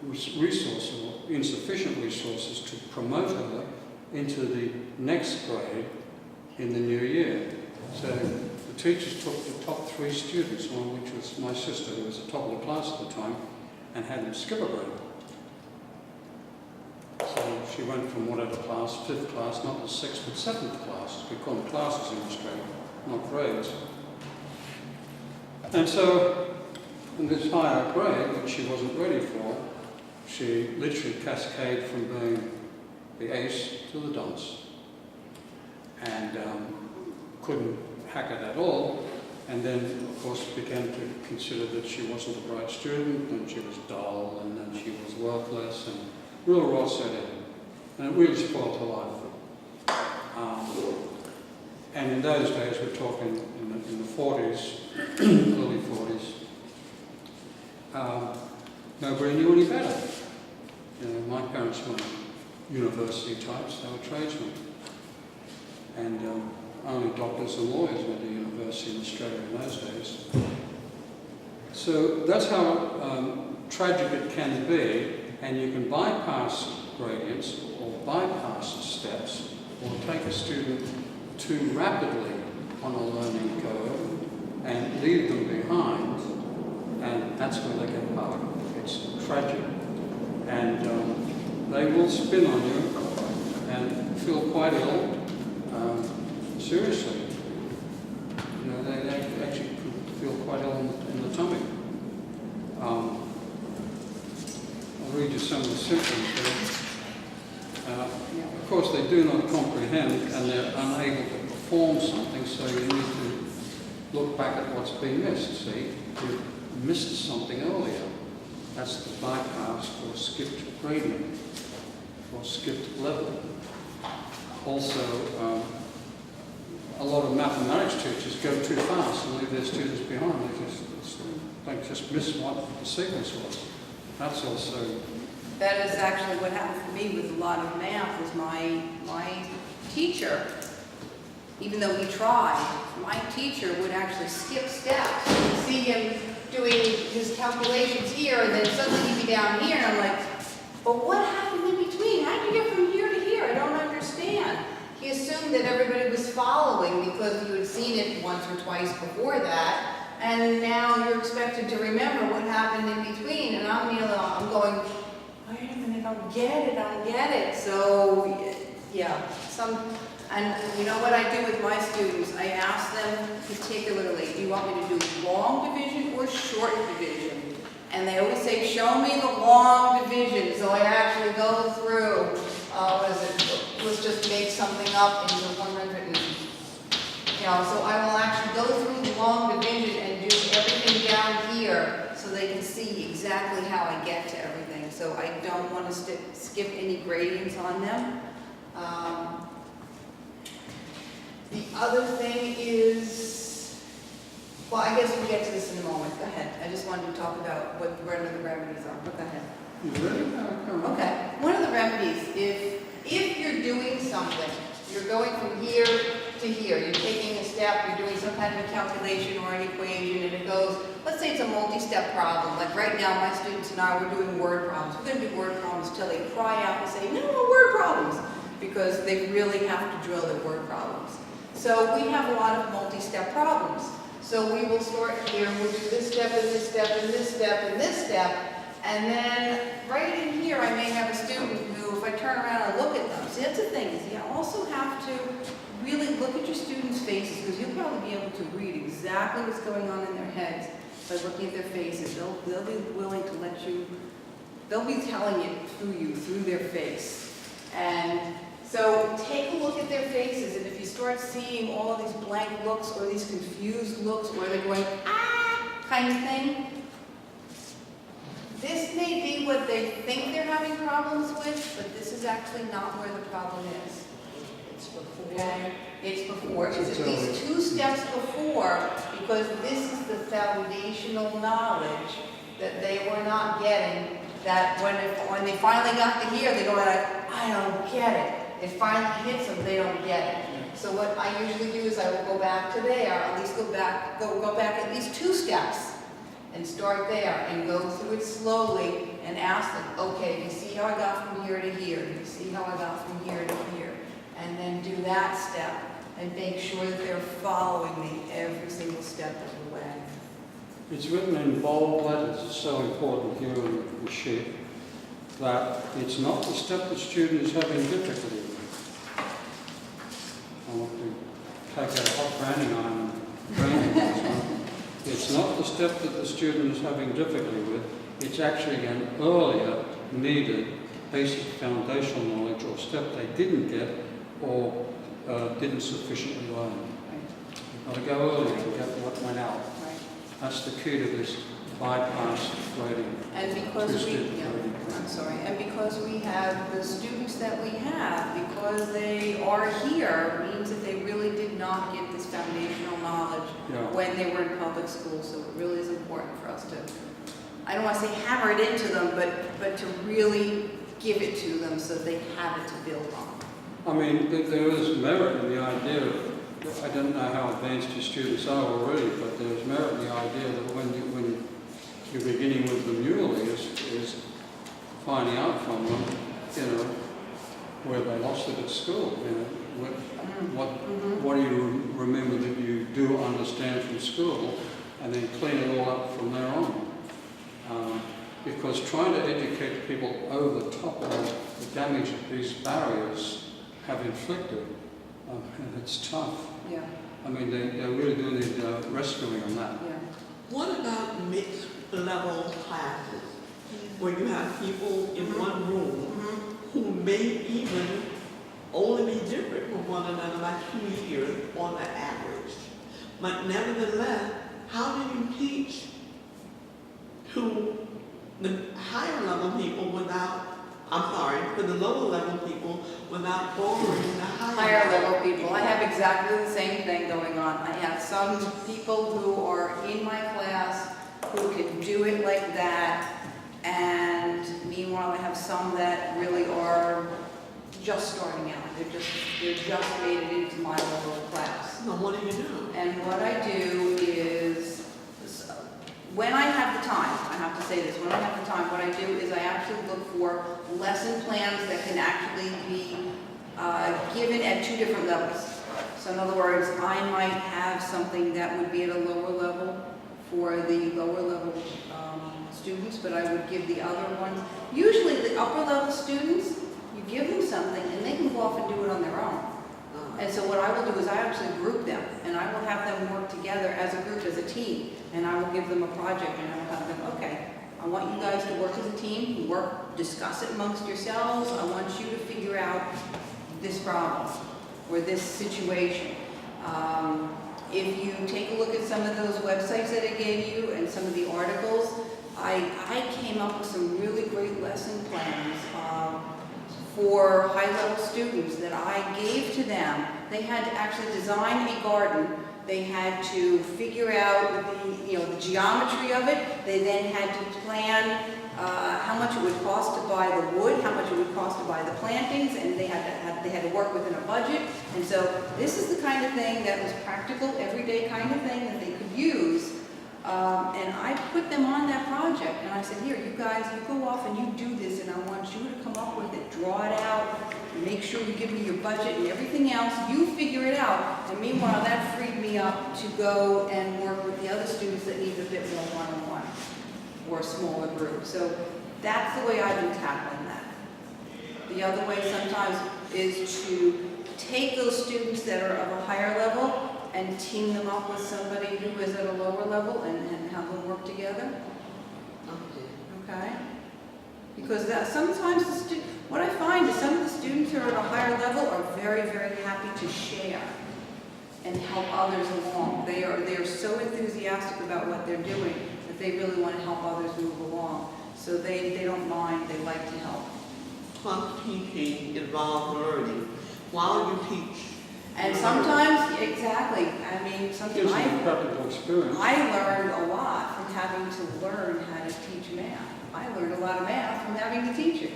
resources or insufficient resources to promote her into the next grade in the new year. So the teachers took the top 3 students, one of which was my sister, who was at the top of the class at the time, and had them skip a grade. So she went from whatever class, 5th class, not the 6th but 7th class. We call them classes in Australia, not grades. And so in this higher grade, which she wasn't ready for, she literally cascaded from being the ace to the dunce. And couldn't hack it at all. And then, of course, began to consider that she wasn't a bright student, and she was dull, and then she was worthless, and real rot set in. And it really spoiled her life. And in those days, we're talking in the 40s, early 40s, nobody knew any better. You know, my parents weren't university types, they were tradesmen. And only doctors and lawyers went to university in Australia in those days. So that's how tragic it can be, and you can bypass gradients or bypass steps or take a student too rapidly on a learning curve and leave them behind, and that's where they get hurt. It's tragic. And they will spin on you and feel quite ill, seriously. You know, they actually feel quite ill in the tummy. I'll read you some of the symptoms here. Of course, they do not comprehend and they're unable to perform something, so you need to look back at what's been missed. See, you've missed something earlier. That's the bypass or skipped gradient or skipped level. Also, a lot of mathematics teachers go too fast and leave their students behind. They just miss what the sequence was. That's also... That is actually what happened for me with a lot of math. Was my teacher, even though he tried, my teacher would actually skip steps. You'd see him doing his calculations here, and then suddenly he'd be down here, and I'm like, but what happened in between? How did you get from here to here? I don't understand. He assumed that everybody was following because you had seen it once or twice before that, and now you're expected to remember what happened in between. And I'm going, wait a minute, I don't get it. So, yeah, and you know what I do with my students? I ask them particularly, do you want me to do long division or short division? And they always say, show me the long division. So I actually go through, let's just make something up into 100 and, so I will actually go through the long division and do everything down here so they can see exactly how I get to everything. So I don't want to skip any gradients on them. The other thing is, well, I guess we'll get to this in a moment. Go ahead. I just wanted to talk about what the remedies are. But go ahead. You ready? Okay. One of the remedies, if you're doing something, you're going from here to here, you're taking a step, you're doing some kind of a calculation or an equation, and it goes, let's say it's a multi-step problem. Like right now, my students and I, we're doing word problems. We're going to do word problems till they cry out and say, no more word problems, because they really have to drill their word problems. So we have a lot of multi-step problems. So we will start here, we'll do this step, and this step, and this step, and this step, and then right in here I may have a student who, if I turn around and look at them, see that's the thing, is you also have to really look at your students' faces, because you'll probably be able to read exactly what's going on in their heads by looking at their faces. They'll be willing to let you, they'll be telling it through their face. And so take a look at their faces, and if you start seeing all of these blank looks or these confused looks where they're going, ah, kind of thing, this may be what they think they're having problems with, but this is actually not where the problem is. It's before. Okay? It's before. It's at least 2 steps before, because this is the foundational knowledge that they were not getting, that when they finally got to here, they go like, I don't get it. It finally hits them, they don't get it. So what I usually do is I will go back to there, at least go back at least 2 steps and start there and go through it slowly and ask them, okay, do you see how I got from here to here? Do you see how I got from here to here? And then do that step and make sure that they're following me every single step of the way. It's written in bold letters, it's so important here on the sheet, that it's not the step the student is having difficulty with. I want to take out a hot branding iron and brand this one. It's not the step that the student is having difficulty with, it's actually an earlier needed basic foundational knowledge or step they didn't get or didn't sufficiently learn. You've got to go earlier and get what went out. Right. That's the key to this bypass grading. And because we have the students that we have, because they are here, means that they really did not get this foundational knowledge Yeah. when they were in public school, so it really is important for us to, I don't want to say hammer it into them, but to really give it to them so they have it to build on. I mean, there is merit in the idea of, I don't know how advanced your students are already, but there's merit in the idea that when you're beginning with them newly is finding out from them, where they lost it at school, what do you remember that you do understand from school, and then clean it all up from there on. Because trying to educate people over the top of the damage that these barriers have inflicted, it's tough. Yeah, I mean, they really do need rescuing on that. yeah. What about mixed level classes, where you have people in one room who may even only be different from one another by 2 years on the average? But nevertheless, how do you teach to the higher level people to the lower level people without boring the Higher level people, I have exactly the same thing going on. I have some people who are in my class who can do it like that, and meanwhile I have some that really are just starting out. They're just made it into my level of class. So what do you do? And what I do is, when I have the time, I have to say this, when I have the time, what I do is I actually look for lesson plans that can actually be given at 2 different levels. So in other words, I might have something that would be at a lower level for the lower level students, but I would give the other ones, usually the upper level students, you give them something and they can go off and do it on their own. And so what I will do is I actually group them, and I will have them work together as a group, as a team, and I will give them a project, and I will have them, okay, I want you guys to work as a team, discuss it amongst yourselves, I want you to figure out this problem, or this situation. If you take a look at some of those websites that I gave you, and some of the articles, I came up with some really great lesson plans, for high-level students that I gave to them. They had to actually design a garden. They had to figure out the geometry of it. They then had to plan how much it would cost to buy the wood, how much it would cost to buy the plantings, and they had to work within a budget. And so this is the kind of thing that was practical, everyday kind of thing that they could use. And I put them on that project, and I said, here, you guys, you go off and you do this, and I want you to come up with it, draw it out, make sure you give me your budget and everything else, you figure it out. And meanwhile, that freed me up to go and work with the other students that need a bit more one-on-one, or a smaller group. So that's the way I've been tackling that. The other way sometimes is to take those students that are of a higher level and team them up with somebody who is at a lower level and have them work together, okay? Because sometimes what I find is some of the students who are at a higher level are very, very happy to share and help others along. They are so enthusiastic about what they're doing that they really want to help others move along. So they don't mind, they like to help. Plus teaching involves learning while you teach. And sometimes, exactly, I mean, something Gives them a practical experience. I learned a lot from having to learn how to teach math. I learned a lot of math from having to teach it.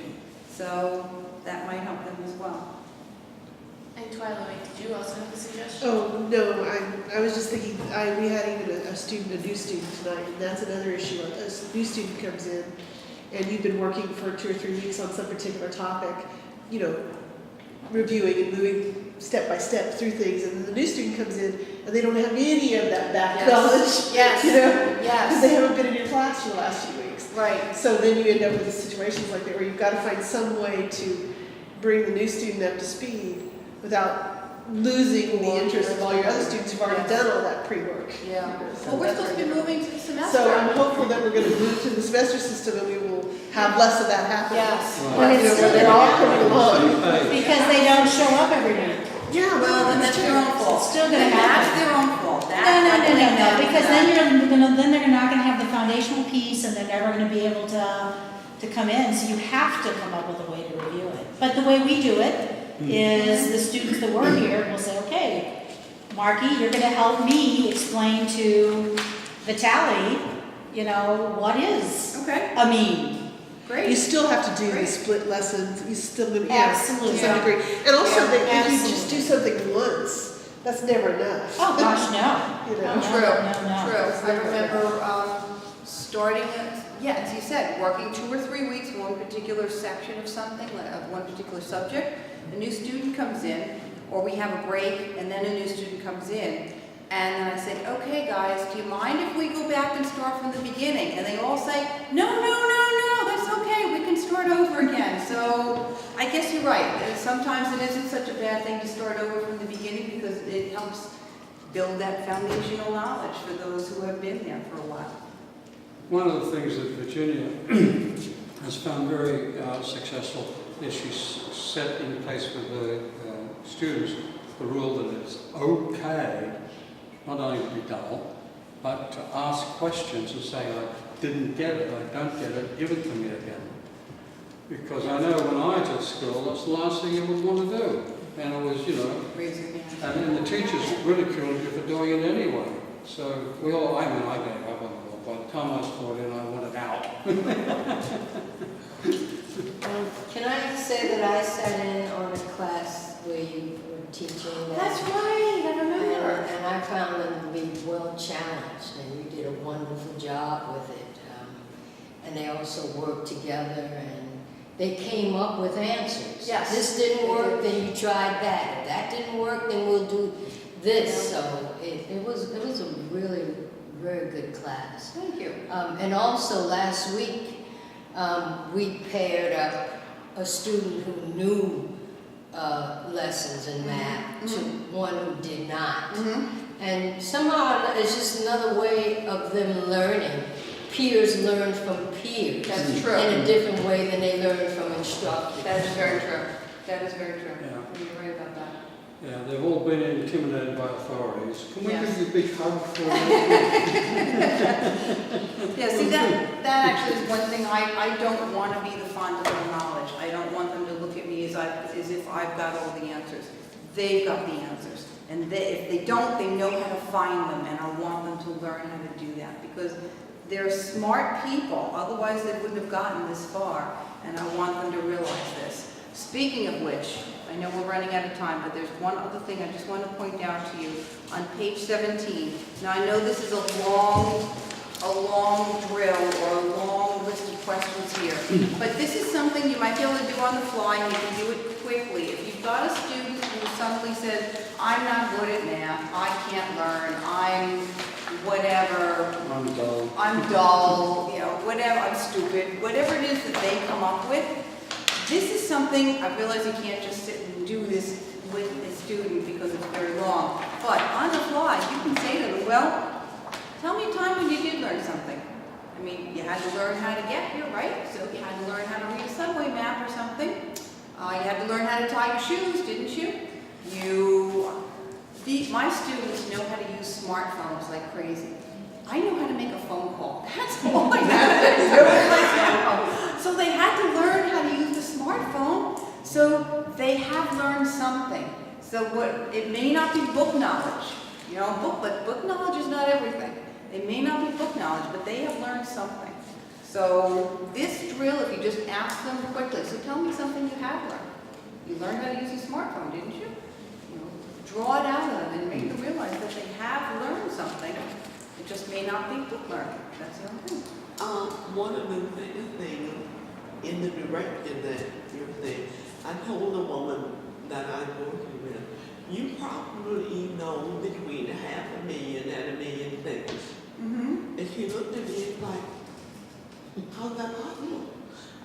So that might help them as well. And Twilight, did you also have a suggestion? Oh, no, I was just thinking, we had even a new student tonight, and that's another issue. A new student comes in, and you've been working for 2 or 3 weeks on some particular topic, reviewing and moving step by step through things, and then the new student comes in, and they don't have any of that back knowledge. Yes. Because they haven't been in your class for the last few weeks. Right. So then you end up with situations like that where you've got to find some way to bring the new student up to speed without losing the interest of all your other students who've already done all that pre-work. Yeah. So Well, we're that's supposed to very be different. moving to the semester. So I'm hopeful that we're going to move to the semester system and we will have less of that happen. Yes. But it's still Where they're all gonna coming along. Same page. Because they don't show up every week. Yeah, Well, then that's their own fault. It's still gonna That's happen. their own fault. No, because then they're not gonna have the foundational piece and they're never gonna be able to come in, so you have to come up with a way to review it. But the way we do it is the students that work here will say, okay, Marky, you're gonna help me explain to Vitaly, you know, what is Okay, a mean. You great. still have to do the Great. split lessons, you still, yeah, Absolutely. to some degree. And also, Yeah, that if you just do something once, that's never enough. Oh, gosh, no. You know? No, True, no. true. I remember starting, as you said, working 2 or 3 weeks, one particular section of something, one particular subject. A new student comes in, or we have a break, and then a new student comes in. And then I say, okay, guys, do you mind if we go back and start from the beginning? And they all say, no, that's okay, we can start over again. So I guess you're right. Sometimes it isn't such a bad thing to start over from the beginning because it helps build that foundational knowledge for those who have been there for a while. One of the things that Virginia has found very successful is she's set in place with the students the rule that it's okay not only to be dull, but to ask questions and say, I didn't get it, I don't get it, give it to me again. Because I know when I was at school, that's the last thing you would want to do. And it was, you know, Raise your hand. and then the teachers ridiculed you for doing it anyway. So we all, I gave up on it all. By the time I was 14, I wanted out. Can I say that I sat in on a class where you were teaching that? That's right, I remember. And I found them to be well challenged, and you did a wonderful job with it. And they also worked together, and they came up with answers. Yes. This didn't work, then you tried that. If that didn't work, then we'll do this. So it was a really very good class. Thank you. And also last week, we paired up a student who knew lessons in math to one who did not. And somehow it's just another way of them learning. Peers learn from peers. That's true. In a different way than they learn from instructors. That is very true. That is very true. Yeah. You're right about that. Yeah, they've all been intimidated by authorities. Can we Yes. give you a big hug for them? Yeah, see, that actually is one thing, I don't want to be the font of their knowledge. I don't want them to look at me as if I've got all the answers. They've got the answers. And if they don't, they know how to find them, and I want them to learn how to do that. Because they're smart people, otherwise they wouldn't have gotten this far, and I want them to realize this. Speaking of which, I know we're running out of time, but there's one other thing I just want to point out to you. On page 17, now I know this is a long drill or a long list of questions here, but this is something you might be able to do on the fly, and you can do it quickly. If you've got a student who suddenly says, I'm not good at math, I can't learn, I'm whatever, I'm dull, you know, whatever, I'm stupid, whatever it is that they come up with, this is something, I realize you can't just sit and do this with a student because it's very long, but on the fly, you can say to them, well, tell me a time when you did learn something. I mean, you had to learn how to get here, right? So you had to learn how to read a subway map or something. You had to learn how to tie your shoes, didn't you? My students know how to use smartphones like crazy. I know how to make a phone call. That's all I know how to do with my smartphone. So they had to learn how to use the smartphone, so they have learned something. So it may not be book knowledge, you know, but book knowledge is not everything. It may not be book knowledge, but they have learned something. So this drill, if you just ask them quickly, so tell me something you have learned. You learned how to use a smartphone, didn't you? Draw it out of them and make them realize that they have learned something. It just may not be book learning. That's the only thing. One of the things in the direction that you're saying, I told a woman that I'm working with, you probably know between $500,000 and $1 million things. And she looked at me and like, how's that possible?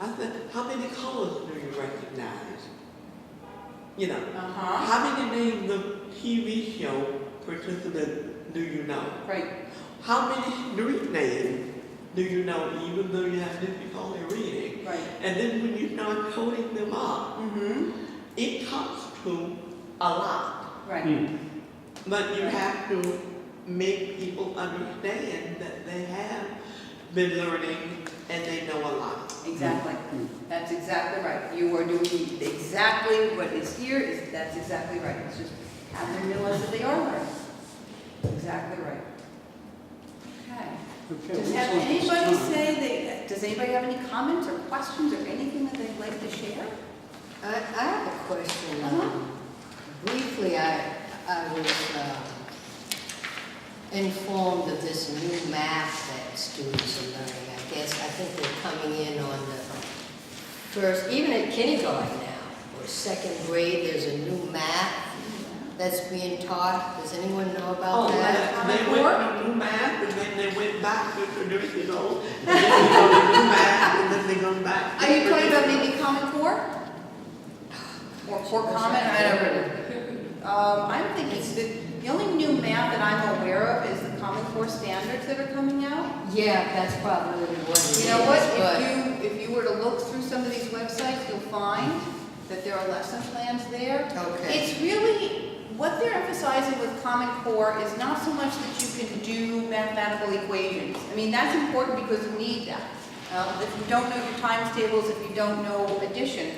I said, how many colors do you recognize? You know, how many names of TV show participants do you know? Right. How many street names do you know, even though you have difficulty reading? Right. And then when you start coding them up, it comes to a lot. Right. But you have to make people understand that they have been learning and they know a lot. Exactly. That's exactly right. You are doing exactly what is here. That's exactly right. It's just have them realize that they are learning. Exactly right. Okay. Okay, Does what's have left this anybody time? say, does anybody have any comments or questions or anything that they'd like to share? I have a question. Briefly, I was informed of this new math that students are learning. I think they're coming in on the first, even at kindergarten now, or second grade, there's a new math that's being taught. Does anyone know about that? They went to new math, and then they went back to traditional, and then they go to new math, and then they go back. to Are you talking about traditional. maybe Common Core? Or Core Common, I don't know. I'm thinking the only new math that I'm aware of is the Common Core standards that are coming out. Yeah, that's probably what it is. You know what, but- if you were to look through some of these websites, you'll find that there are lesson plans there. Okay. It's really, what they're emphasizing with Common Core is not so much that you can do mathematical equations. I mean, that's important because you need that. If you don't know your times tables, if you don't know addition,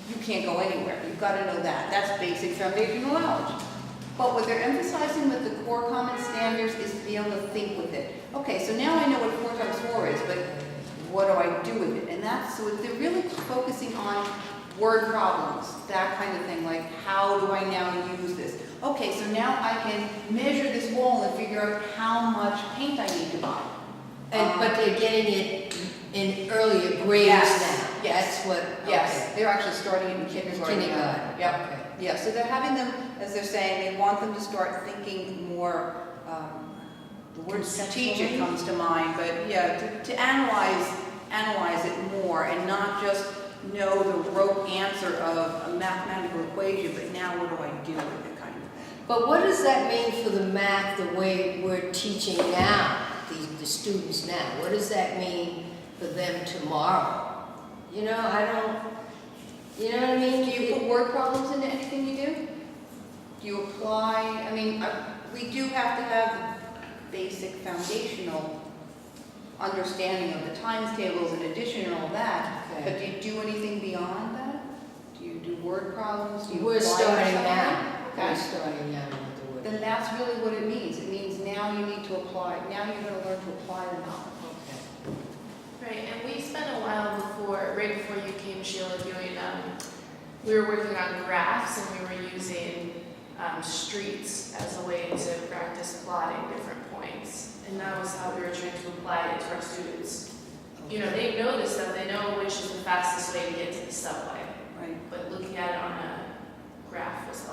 you can't go anywhere. You've got to know that. That's basic foundational knowledge. But what they're emphasizing with the core common standards is to be able to think with it. Okay, so now I know what 4 times 4 is, but what do I do with it? And that's, so they're really focusing on word problems, that kind of thing, like how do I now use this? Okay, so now I can measure this wall and figure out how much paint I need to buy. But they're getting it in earlier grades Yes, now. yes, That's what, Yes, okay. they're actually starting in kindergarten. Kindergarten. Yep. Okay. Yeah, so they're having them, as they're saying, they want them to start thinking more, the word strategic Conceptually? comes to mind, but yeah, to analyze it more and not just know the rote answer of a mathematical equation, but now what do I do with it kind of thing. But what does that mean for the math, the way we're teaching now, the students now? What does that mean for them tomorrow? You know, I don't, you know what I mean? Do you put word problems into anything you do? Do you apply, I mean, we do have to have the basic foundational understanding of the times tables and addition and all that, Okay. but do you do anything beyond that? Do you do word problems? Do you We're apply starting something? now. We're Okay. starting now with the word. Then that's really what it means. It means now you need to apply, now you're going to learn to apply the knowledge. Okay. Right, and we spent a while before, right before you came, Sheila, doing, we were working on graphs and we were using streets as a way to practice plotting different points. And that was how we were trying to apply it to our students. You know, they know this stuff, they know which is the fastest way to get to the subway. Right. But looking at it on a graph was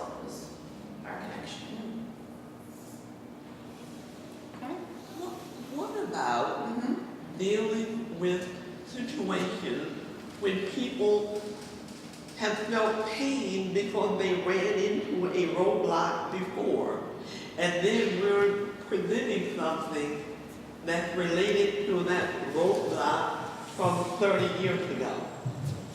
our connection. Okay. What about Mm-hmm. dealing with situations when people have felt pain because they ran into a roadblock before, and then we're presenting something that's related to that roadblock from 30 years ago?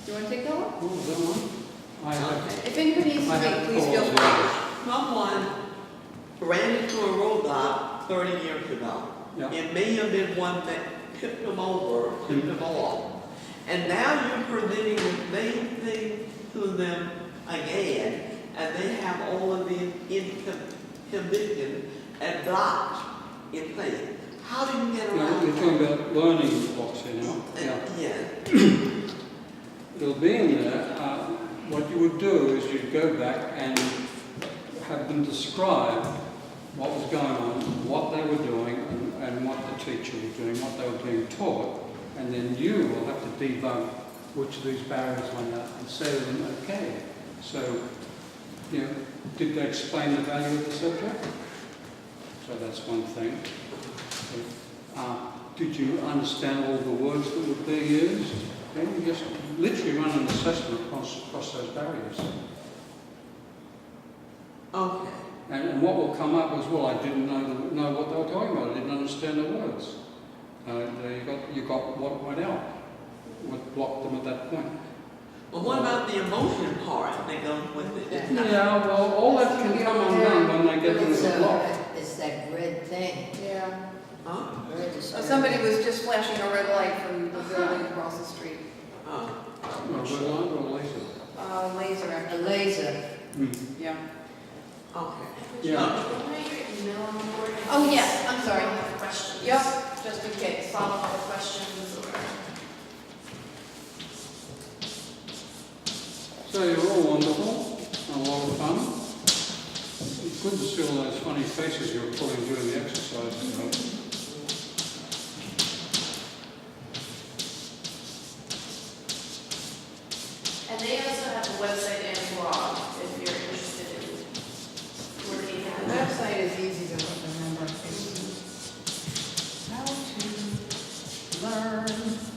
Do you want to take that one? What was that one? I have, If anybody needs I to have speak, please feel calls, free. Someone ran into a roadblock 30 years ago. Yeah. It may have been one that tipped them over, tipped them off. And now you're presenting the same thing to them again, and they have all of these inhibitions and blocks in place. How do you get around You're talking about learning blocks here now. that? Yeah. Yeah. It'll be in there. What you would do is you'd go back and have them describe what was going on, what they were doing, and what the teacher was doing, what they were being taught. And then you will have to debug which of these barriers went up and say to them, okay, so, you know, did they explain the value of the subject? So that's one thing. Did you understand all the words that were being used? Then you just literally run an assessment across those barriers. Okay. And what will come up is, well, I didn't know what they were talking about. I didn't understand the words. You got what went out, what blocked them at that point. Well, what about the emotion part that goes with it? Yeah, well, all that can come undone when they get into the block. It's that red thing. Yeah. Huh? Somebody was just flashing a red light from the building across the street. Oh. A red light or a laser? Laser, A actually. laser. Mm. Yeah. Okay. Yeah. Put your email on the board. in Oh, case yes, I'm sorry. you have questions. Yep, just in case. Follow-up questions or. So you're all wonderful, and a lot of fun. It's good to see all those funny faces you were pulling during the exercises. And they also have a website and blog if you're interested in working The on that. website is easy to remember. How to learn